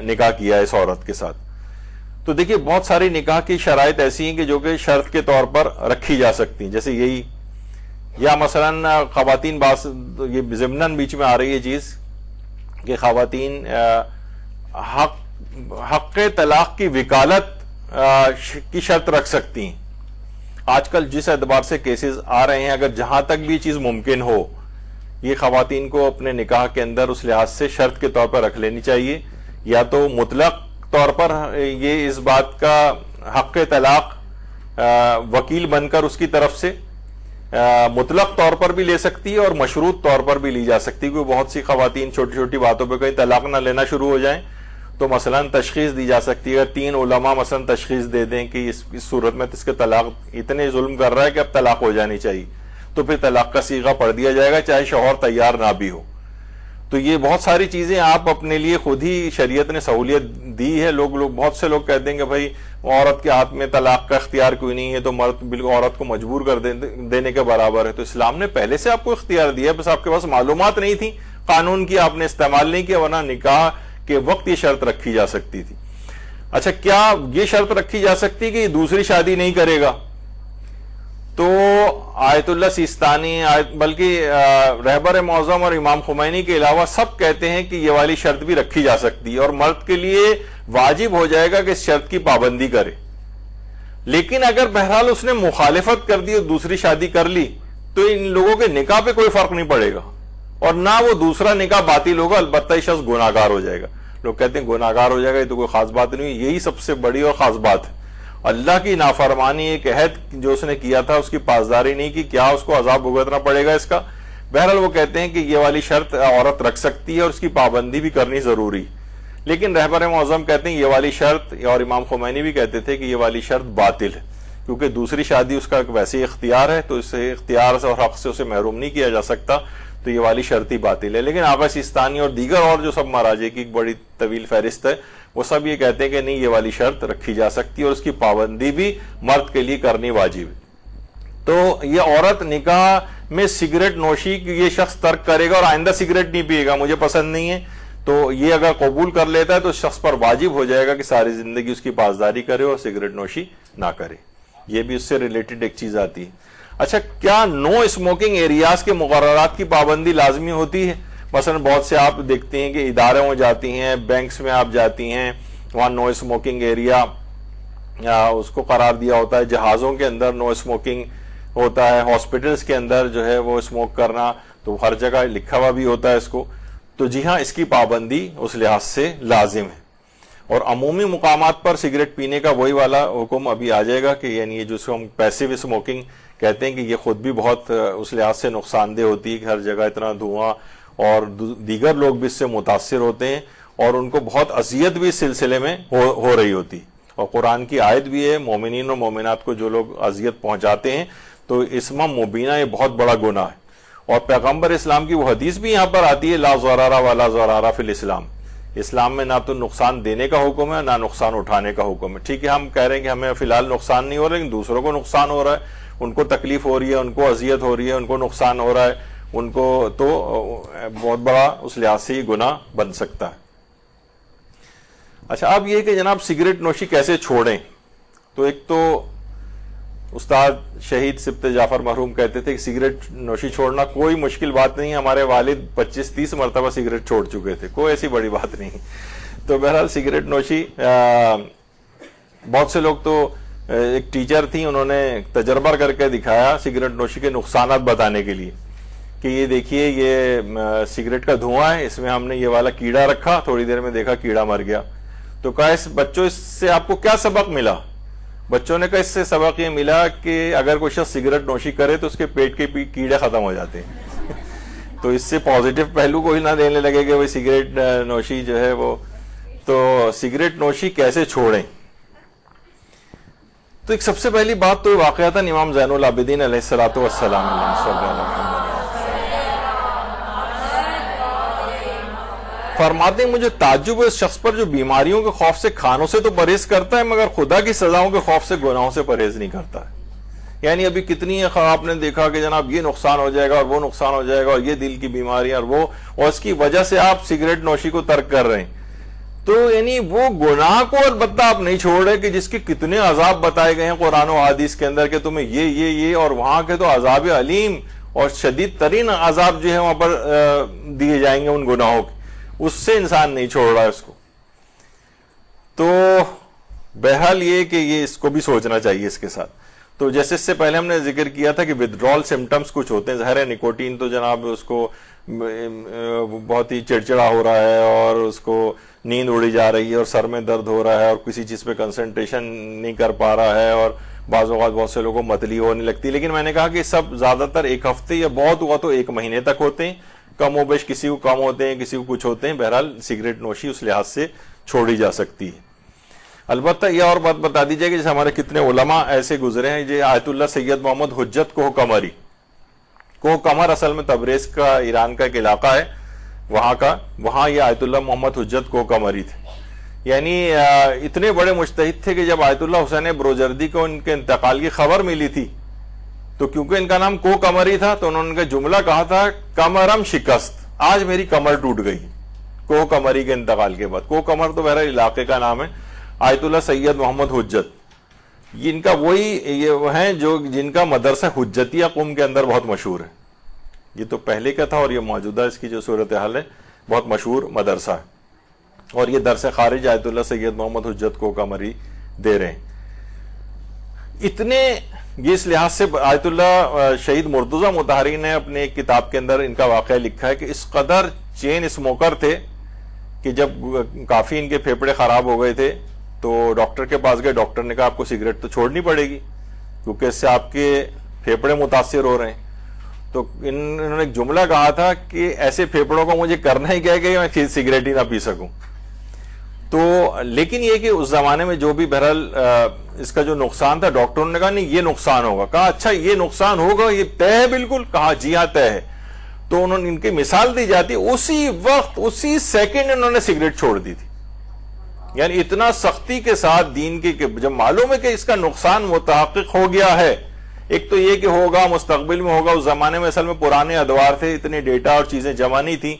Speaker 1: نکاح کیا ہے اس عورت کے ساتھ. تو دیکھیے بہت ساری نکاح کی شرائط ایسی ہیں کہ جو کہ شرط کے طور پر رکھی جا سکتی ہیں، جیسے یہی، یا مثلا خواتین یہ ضمناً بیچ میں آ رہی ہے چیز کہ خواتین حق طلاق کی وکالت کی شرط رکھ سکتی ہیں. آج کل جس اعتبار سے کیسز آ رہے ہیں، اگر جہاں تک بھی یہ چیز ممکن ہو، یہ خواتین کو اپنے نکاح کے اندر اس لحاظ سے شرط کے طور پر رکھ لینی چاہیے، یا تو مطلق طور پر یہ اس بات کا حق طلاق وکیل بن کر اس کی طرف سے مطلق طور پر بھی لے سکتی ہے اور مشروط طور پر بھی لی جا سکتی ہے. کیونکہ بہت سی خواتین چھوٹی چھوٹی باتوں پہ کہیں طلاق نہ لینا شروع ہو جائیں تو مثلا تشخیص دی جا سکتی ہے. اگر 3 علماء مثلا تشخیص دے دیں کہ اس صورت میں اس کے طلاق اتنے ظلم کر رہا ہے کہ اب طلاق ہو جانی چاہیے، تو پھر طلاق کا صیغہ پڑھ دیا جائے گا چاہے شوہر تیار نہ بھی ہو. تو یہ بہت ساری چیزیں آپ اپنے لیے خود ہی شریعت نے سہولیت دی ہے. لوگ بہت سے لوگ کہتے ہیں کہ بھائی عورت کے ہاتھ میں طلاق کا اختیار کوئی نہیں ہے تو مرد بالکل عورت کو مجبور کر دینے کے برابر ہے. تو اسلام نے پہلے سے آپ کو اختیار دیا، بس آپ کے پاس معلومات نہیں تھی، قانون کی آپ نے استعمال نہیں کیا، ورنہ نکاح کے وقت یہ شرط رکھی جا سکتی تھی. اچھا، کیا یہ شرط رکھی جا سکتی کہ یہ دوسری شادی نہیں کرے گا؟ تو آیت اللہ سیستانی بلکہ رہبر معظم اور امام خمینی کے علاوہ سب کہتے ہیں کہ یہ والی شرط بھی رکھی جا سکتی ہے اور مرد کے لیے واجب ہو جائے گا کہ اس شرط کی پابندی کرے. لیکن اگر بہرحال اس نے مخالفت کر دی اور دوسری شادی کر لی تو ان لوگوں کے نکاح پہ کوئی فرق نہیں پڑے گا اور نہ وہ دوسرا نکاح باطل ہوگا، البتہ یہ شخص گناہگار ہو جائے گا. لوگ کہتے ہیں گناہگار ہو جائے گا، یہ تو کوئی خاص بات نہیں، یہی سب سے بڑی اور خاص بات ہے. اللہ کی نافرمانی، ایک عہد جو اس نے کیا تھا اس کی پاسداری نہیں کی، کیا اس کو عذاب بھگتنا پڑے گا اس کا؟ بہرحال وہ کہتے ہیں کہ یہ والی شرط عورت رکھ سکتی ہے اور اس کی پابندی بھی کرنی ضروری. لیکن رہبر معظم کہتے ہیں یہ والی شرط، اور امام خمینی بھی کہتے تھے کہ یہ والی شرط باطل ہے، کیونکہ دوسری شادی اس کا ویسے اختیار ہے تو اس سے اختیار سے اور حق سے اسے محروم نہیں کیا جا سکتا، تو یہ والی شرط ہی باطل ہے. لیکن آغا سیستانی اور دیگر اور جو سب مراجع کی ایک بڑی طویل فہرست ہے، وہ سب یہ کہتے ہیں کہ نہیں، یہ والی شرط رکھی جا سکتی ہے اور اس کی پابندی بھی مرد کے لیے کرنی واجب ہے. تو یہ عورت نکاح میں سگریٹ نوشی یہ شخص ترک کرے گا اور آئندہ سگریٹ نہیں پیے گا، مجھے پسند نہیں ہے، تو یہ اگر قبول کر لیتا ہے تو اس شخص پر واجب ہو جائے گا کہ ساری زندگی اس کی پاسداری کرے اور سگریٹ نوشی نہ کرے. یہ بھی اس سے ریلیٹڈ ایک چیز آتی ہے. اچھا، کیا نو اسموکنگ ایریاز کے مقررات کی پابندی لازمی ہوتی ہے؟ مثلا بہت سے آپ دیکھتے ہیں کہ اداروں میں جاتی ہیں، بینکس میں آپ جاتی ہیں، وہاں نو اسموکنگ ایریا اس کو قرار دیا ہوتا ہے، جہازوں کے اندر نو اسموکنگ ہوتا ہے، ہاسپٹلس کے اندر جو ہے وہ اسموک کرنا تو ہر جگہ لکھا ہوا بھی ہوتا ہے اس کو. تو جی ہاں، اس کی پابندی اس لحاظ سے لازم ہے. اور عمومی مقامات پر سگریٹ پینے کا وہی والا حکم ابھی آ جائے گا کہ یعنی یہ جس کو ہم پیسیو اسموکنگ کہتے ہیں کہ یہ خود بھی بہت اس لحاظ سے نقصان دہ ہوتی ہے کہ ہر جگہ اتنا دھواں اور دیگر لوگ بھی اس سے متاثر ہوتے ہیں اور ان کو بہت اذیت بھی اس سلسلے میں ہو رہی ہوتی. اور قرآن کی آیت بھی ہے، مومنین اور مومنات کو جو لوگ اذیت پہنچاتے ہیں تو اسم مبینہ یہ بہت بڑا گناہ ہے. اور پیغمبر اسلام کی وہ حدیث بھی یہاں پر آتی ہے، لا ضرر ولا ضرار فی الاسلام. اسلام میں نہ تو نقصان دینے کا حکم ہے نہ نقصان اٹھانے کا حکم ہے. ٹھیک ہے ہم کہہ رہے ہیں کہ ہمیں فی الحال نقصان نہیں ہو رہا، لیکن دوسروں کو نقصان ہو رہا ہے، ان کو تکلیف ہو رہی ہے، ان کو اذیت ہو رہی ہے، ان کو نقصان ہو رہا ہے، ان کو تو بہت بڑا اس لحاظ سے گناہ بن سکتا ہے. اچھا اب یہ کہ جناب سگریٹ نوشی کیسے چھوڑیں؟ تو ایک تو استاد شہید سبت جعفر مرحوم کہتے تھے کہ سگریٹ نوشی چھوڑنا کوئی مشکل بات نہیں، ہمارے والد 25-30 مرتبہ سگریٹ چھوڑ چکے تھے، کوئی ایسی بڑی بات نہیں. تو بہرحال سگریٹ نوشی بہت سے لوگ تو ایک ٹیچر تھیں، انہوں نے تجربہ کر کے دکھایا سگریٹ نوشی کے نقصانات بتانے کے لیے کہ یہ دیکھیے یہ سگریٹ کا دھواں ہے، اس میں ہم نے یہ والا کیڑا رکھا، تھوڑی دیر میں دیکھا کیڑا مر گیا. تو کہا بچوں اس سے آپ کو کیا سبق ملا؟ بچوں نے کہا اس سے سبق یہ ملا کہ اگر کوئی شخص سگریٹ نوشی کرے تو اس کے پیٹ کے کیڑے ختم ہو جاتے ہیں. تو اس سے پازیٹیو پہلو کوئی نہ دینے لگے کہ وہ سگریٹ نوشی جو ہے وہ. تو سگریٹ نوشی کیسے چھوڑیں؟ تو ایک سب سے پہلی بات تو واقعتاً امام زین العابدین علیہ الصلوۃ والسلام فرماتے ہیں مجھے تعجب ہے اس شخص پر جو بیماریوں کے خوف سے کھانوں سے تو پرہیز کرتا ہے مگر خدا کی سزاؤں کے خوف سے گناہوں سے پرہیز نہیں کرتا ہے. یعنی ابھی کتنی آپ نے دیکھا کہ جناب یہ نقصان ہو جائے گا اور وہ نقصان ہو جائے گا اور یہ دل کی بیماری اور وہ، اور اس کی وجہ سے آپ سگریٹ نوشی کو ترک کر رہے ہیں. تو یعنی وہ گناہ کو البتہ آپ نہیں چھوڑ رہے کہ جس کے کتنے عذاب بتائے گئے ہیں قرآن و حدیث کے اندر کہ تمہیں یہ اور وہاں کے تو عذاب علیم اور شدید ترین عذاب جو ہے وہاں پر دیے جائیں گے ان گناہوں کے، اس سے انسان نہیں چھوڑ رہا ہے اس کو. تو بہرحال یہ کہ یہ اس کو بھی سوچنا چاہیے اس کے ساتھ. تو جیسے اس سے پہلے ہم نے ذکر کیا تھا کہ ودڈرال سمٹمز کچھ ہوتے ہیں، ظاہر ہے نکوٹین تو جناب اس کو بہت ہی چڑچڑا ہو رہا ہے اور اس کو نیند اڑی جا رہی ہے اور سر میں درد ہو رہا ہے اور کسی چیز پہ کنسنٹریشن نہیں کر پا رہا ہے اور بعض اوقات بہت سے لوگوں کو متلی ہونے لگتی ہے. لیکن میں نے کہا کہ سب زیادہ تر ایک ہفتے یا بہت ہوا تو 1 مہینے تک ہوتے ہیں، کم و بیش کسی کو کم ہوتے ہیں کسی کو کچھ ہوتے ہیں. بہرحال سگریٹ نوشی اس لحاظ سے چھوڑی جا سکتی ہے. البتہ یہ اور بات بتا دیجیے کہ جیسے ہمارے کتنے علماء ایسے گزرے ہیں، یہ آیت اللہ سید محمد حجت کوہ قمری. کوہ قمر اصل میں تبریز کا ایران کا ایک علاقہ ہے وہاں کا، وہاں یہ آیت اللہ محمد حجت کوہ قمری تھے. یعنی اتنے بڑے مجتہد تھے کہ جب آیت اللہ حسین بروجردی کو ان کے انتقال کی خبر ملی تھی تو کیونکہ ان کا نام کوہ قمری تھا تو انہوں نے جملہ کہا تھا کمرم شکست، آج میری کمر ٹوٹ گئی کوہ قمری کے انتقال کے بعد. کوہ قمر تو بہرحال علاقے کا نام ہے. آیت اللہ سید محمد حجت ان کا وہی یہ ہیں جو جن کا مدرسہ حجتیہ قم کے اندر بہت مشہور ہے. یہ تو پہلے کا تھا اور یہ موجودہ اس کی جو صورتحال ہے بہت مشہور مدرسہ ہے اور یہ درس خارج آیت اللہ سید محمد حجت کوہ قمری دے رہے ہیں. اتنے یہ اس لحاظ سے آیت اللہ شہید مرتضی مطہری نے اپنے ایک کتاب کے اندر ان کا واقعہ لکھا ہے کہ اس قدر چین اسموکر تھے کہ جب کافی ان کے پھیپھڑے خراب ہو گئے تھے تو ڈاکٹر کے پاس گئے. ڈاکٹر نے کہا آپ کو سگریٹ تو چھوڑنی پڑے گی کیونکہ اس سے آپ کے پھیپھڑے متاثر ہو رہے ہیں. تو انہوں نے ایک جملہ کہا تھا کہ ایسے پھیپھڑوں کو مجھے کرنا ہی کیا کہ میں سگریٹ ہی نہ پی سکوں. تو لیکن یہ کہ اس زمانے میں جو بھی بہرحال اس کا جو نقصان تھا ڈاکٹروں نے کہا نہیں یہ نقصان ہوگا. کہا اچھا یہ نقصان ہوگا، یہ طے ہے بالکل؟ کہا جی ہاں طے ہے. تو انہوں نے ان کی مثال دی جاتی، اسی وقت اسی سیکنڈ انہوں نے سگریٹ چھوڑ دی تھی. یعنی اتنا سختی کے ساتھ دین کی کہ جب معلوم ہے کہ اس کا نقصان متحقق ہو گیا ہے. ایک تو یہ کہ ہوگا مستقبل میں ہوگا، اس زمانے میں اصل میں پرانے ادوار تھے، اتنے ڈیٹا اور چیزیں جمع نہیں تھیں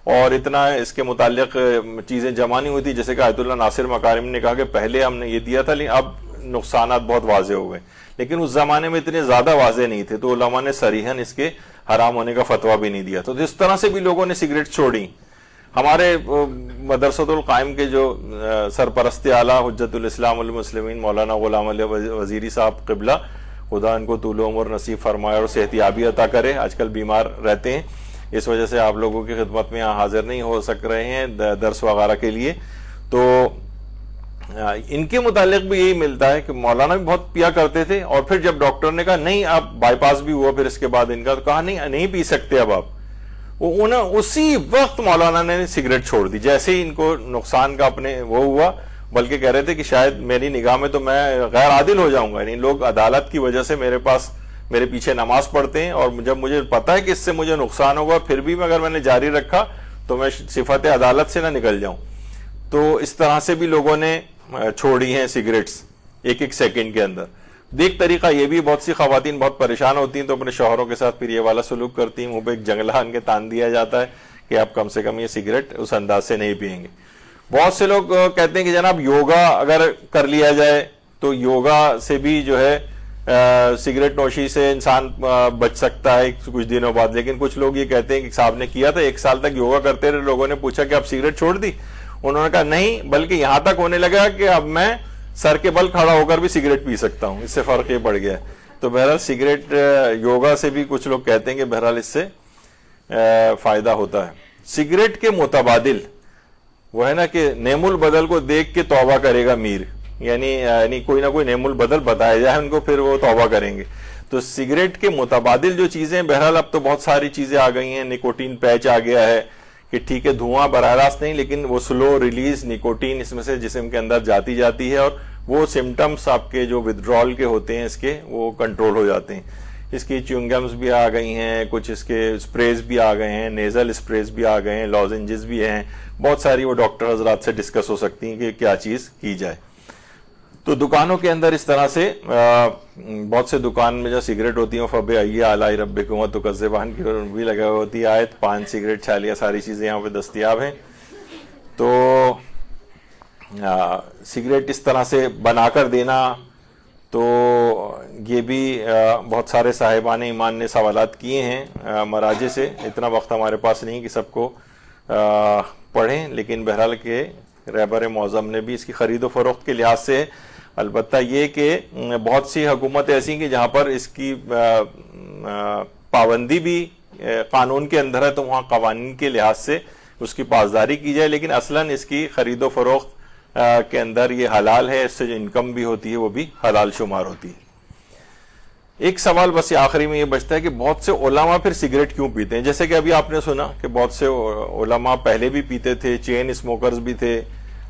Speaker 1: اور اتنا اس کے متعلق چیزیں جمع نہیں ہوئی تھی. جیسے کہ آیت اللہ ناصر مکارم نے کہا کہ پہلے ہم نے یہ دیا تھا لیکن اب نقصانات بہت واضح ہو گئے، لیکن اس زمانے میں اتنے زیادہ واضح نہیں تھے تو علماء نے صریحاً اس کے حرام ہونے کا فتویٰ بھی نہیں دیا. تو اس طرح سے بھی لوگوں نے سگریٹ چھوڑی. ہمارے مدرسۃ القائم کے جو سرپرست اعلیٰ حجت الاسلام المسلمین مولانا غلام علی وزیری صاحب قبلہ، خدا ان کو طول عمر نصیب فرمائے اور صحتیابی عطا کرے، آج کل بیمار رہتے ہیں، اس وجہ سے آپ لوگوں کی خدمت میں یہاں حاضر نہیں ہو سک رہے ہیں درس وغیرہ کے لیے. تو ان کے متعلق بھی یہی ملتا ہے کہ مولانا بھی بہت پیا کرتے تھے اور پھر جب ڈاکٹر نے کہا نہیں آپ بائی پاس بھی ہوا پھر اس کے بعد ان کا، تو کہا نہیں پی سکتے اب آپ. اسی وقت مولانا نے سگریٹ چھوڑ دی جیسے ہی ان کو نقصان کا اپنے وہ ہوا، بلکہ کہہ رہے تھے کہ شاید میری نگاہ میں تو میں غیر عادل ہو جاؤں گا، یعنی لوگ عدالت کی وجہ سے میرے پیچھے نماز پڑھتے ہیں، اور جب مجھے پتا ہے کہ اس سے مجھے نقصان ہوگا پھر بھی اگر میں نے جاری رکھا تو میں صفت عدالت سے نہ نکل جاؤں۔ تو اس طرح سے بھی لوگوں نے چھوڑی ہیں سگریٹس ایک سیکنڈ کے اندر۔ ایک طریقہ یہ بھی، بہت سی خواتین بہت پریشان ہوتی ہیں تو اپنے شوہروں کے ساتھ پھر یہ والا سلوک کرتی ہیں، منہ پہ ایک جنگلہ ان کے تان دیا جاتا ہے کہ آپ کم سے کم یہ سگریٹ اس انداز سے نہیں پئیں گے۔ بہت سے لوگ کہتے ہیں کہ جناب یوگا اگر کر لیا جائے تو یوگا سے بھی جو ہے سگریٹ نوشی سے انسان بچ سکتا ہے کچھ دنوں بعد، لیکن کچھ لوگ یہ کہتے ہیں کہ صاحب نے کیا تھا 1 سال تک یوگا کرتے رہے، لوگوں نے پوچھا کہ آپ سگریٹ چھوڑ دی؟ انہوں نے کہا نہیں، بلکہ یہاں تک ہونے لگا کہ اب میں سر کے بل کھڑا ہو کر بھی سگریٹ پی سکتا ہوں، اس سے فرق یہ پڑ گیا ہے۔ تو بہرحال سگریٹ یوگا سے بھی کچھ لوگ کہتے ہیں کہ بہرحال اس سے فائدہ ہوتا ہے۔ سگریٹ کے متبادل وہ ہے نا کہ نعم البدل کو دیکھ کے توبہ کرے گا میر، یعنی کوئی نہ کوئی نعم البدل بتایا جائے ان کو، پھر وہ توبہ کریں گے۔ تو سگریٹ کے متبادل جو چیزیں، بہرحال اب تو بہت ساری چیزیں آ گئی ہیں، نکوٹین پیچ آ گیا ہے کہ ٹھیک ہے دھواں براہ راست نہیں، لیکن وہ سلو ریلیز نکوٹین اس میں سے جسم کے اندر جاتی ہے، اور وہ سمٹمز آپ کے جو ودرول کے ہوتے ہیں اس کے وہ کنٹرول ہو جاتے ہیں۔ اس کی چیونگمز بھی آ گئی ہیں، کچھ اس کے اسپریز بھی آ گئے ہیں، نیزل اسپریز بھی آ گئے ہیں، لوزنجز بھی ہیں، بہت ساری وہ ڈاکٹر حضرات سے ڈسکس ہو سکتی ہیں کہ کیا چیز کی جائے۔ تو دکانوں کے اندر اس طرح سے بہت سے دکان میں جو سگریٹ ہوتی ہیں فَبِأَيِّ آلَاءِ رَبِّكُمَا تُكَذِّبَانِ کی بھی لگا ہوئی ہوتی ہے آیت، پان، سگریٹ، چھالیاں، ساری چیزیں یہاں پہ دستیاب ہیں۔ تو سگریٹ اس طرح سے بنا کر دینا، تو یہ بھی بہت سارے صاحبان ایمان نے سوالات کیے ہیں مراجع سے، اتنا وقت ہمارے پاس نہیں کہ سب کو پڑھیں، لیکن بہرحال کہ رہبر معظم نے بھی اس کی خرید و فروخت کے لحاظ سے، البتہ یہ کہ بہت سی حکومتیں ایسی ہیں کہ جہاں پر اس کی پابندی بھی قانون کے اندر ہے تو وہاں قوانین کے لحاظ سے اس کی پاسداری کی جائے، لیکن اصلاً اس کی خرید و فروخت کے اندر یہ حلال ہے، اس سے جو انکم بھی ہوتی ہے وہ بھی حلال شمار ہوتی ہے۔ ایک سوال بس آخری میں یہ بچتا ہے کہ بہت سے علماء پھر سگریٹ کیوں پیتے ہیں؟ جیسے کہ ابھی آپ نے سنا کہ بہت سے علماء پہلے بھی پیتے تھے، چین اسموکرز بھی تھے،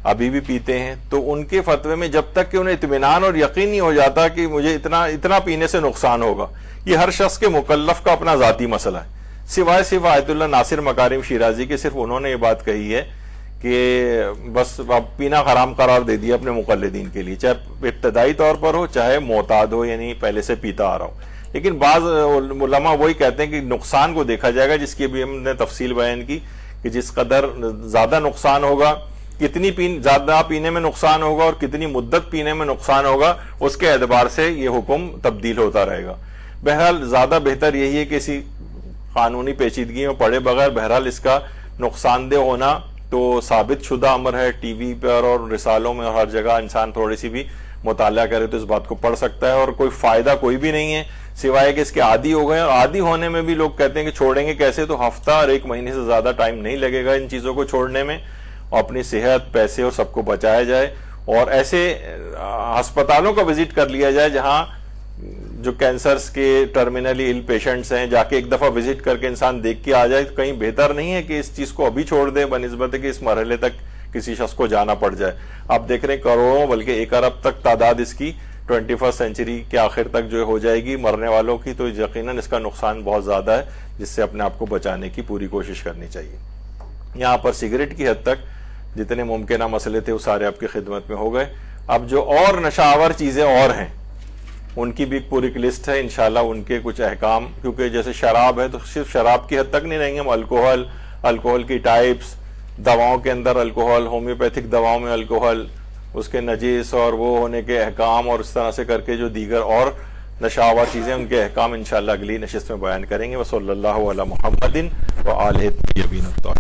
Speaker 1: ابھی بھی پیتے ہیں، تو ان کے فتوے میں جب تک کہ انہیں اطمینان اور یقین نہیں ہو جاتا کہ مجھے اتنا پینے سے نقصان ہوگا، یہ ہر شخص کے مکلف کا اپنا ذاتی مسئلہ ہے، سوائے صرف آیت اللہ ناصر مکارم شیرازی کے، صرف انہوں نے یہ بات کہی ہے کہ بس اب پینا حرام قرار دے دیا اپنے مقلدین کے لیے، چاہے ابتدائی طور پر ہو چاہے معتاد ہو، یعنی پہلے سے پیتا آ رہا ہو۔ لیکن بعض علماء وہی کہتے ہیں کہ نقصان کو دیکھا جائے گا، جس کی بھی ہم نے تفصیل بیان کی کہ جس قدر زیادہ نقصان ہوگا، کتنی زیادہ پینے میں نقصان ہوگا اور کتنی مدت پینے میں نقصان ہوگا، اس کے اعتبار سے یہ حکم تبدیل ہوتا رہے گا۔ بہرحال زیادہ بہتر یہی ہے کہ اسی قانونی پیچیدگی میں پڑے بغیر، بہرحال اس کا نقصان دہ ہونا تو ثابت شدہ امر ہے، ٹی وی پر اور رسالوں میں اور ہر جگہ انسان تھوڑی سی بھی مطالعہ کرے تو اس بات کو پڑھ سکتا ہے، اور کوئی فائدہ کوئی بھی نہیں ہے سوائے کہ اس کے عادی ہو گئے، اور عادی ہونے میں بھی لوگ کہتے ہیں کہ چھوڑیں گے کیسے، تو ہفتہ اور 1 مہینے سے زیادہ ٹائم نہیں لگے گا ان چیزوں کو چھوڑنے میں، اور اپنی صحت، پیسے اور سب کو بچایا جائے، اور ایسے ہسپتالوں کا وزٹ کر لیا جائے جہاں جو کینسرز کے ٹرمینلی ال پیشنٹس ہیں، جا کے ایک دفعہ وزٹ کر کے انسان دیکھ کے آ جائے، تو کہیں بہتر نہیں ہے کہ اس چیز کو ابھی چھوڑ دے بنسبت کہ اس مرحلے تک کسی شخص کو جانا پڑ جائے۔ آپ دیکھ رہے ہیں کروڑوں بلکہ 1 ارب تک تعداد اس کی 21 سینچری کے آخر تک جو ہو جائے گی مرنے والوں کی، تو یقیناً اس کا نقصان بہت زیادہ ہے، جس سے اپنے آپ کو بچانے کی پوری کوشش کرنی چاہیے۔ یہاں پر سگریٹ کی حد تک جتنے ممکنہ مسئلے تھے وہ سارے آپ کی خدمت میں ہو گئے۔ اب جو اور نشہ آور چیزیں اور ہیں ان کی بھی ایک پوری لسٹ ہے، انشاءاللہ ان کے کچھ احکام، کیونکہ جیسے شراب ہے تو صرف شراب کی حد تک نہیں رہیں گے ہم، الکوہل کی ٹائپس، دواؤں کے اندر الکوہل، ہومیوپیتھک دواؤں میں الکوہل، اس کے نجیس اور وہ ہونے کے احکام، اور اس طرح سے کر کے جو دیگر اور نشہ آور چیزیں ان کے احکام انشاءاللہ اگلی نشست میں بیان کریں گے۔ وصلی اللہ علی محمد وآلہ الطیبین الطاہرین۔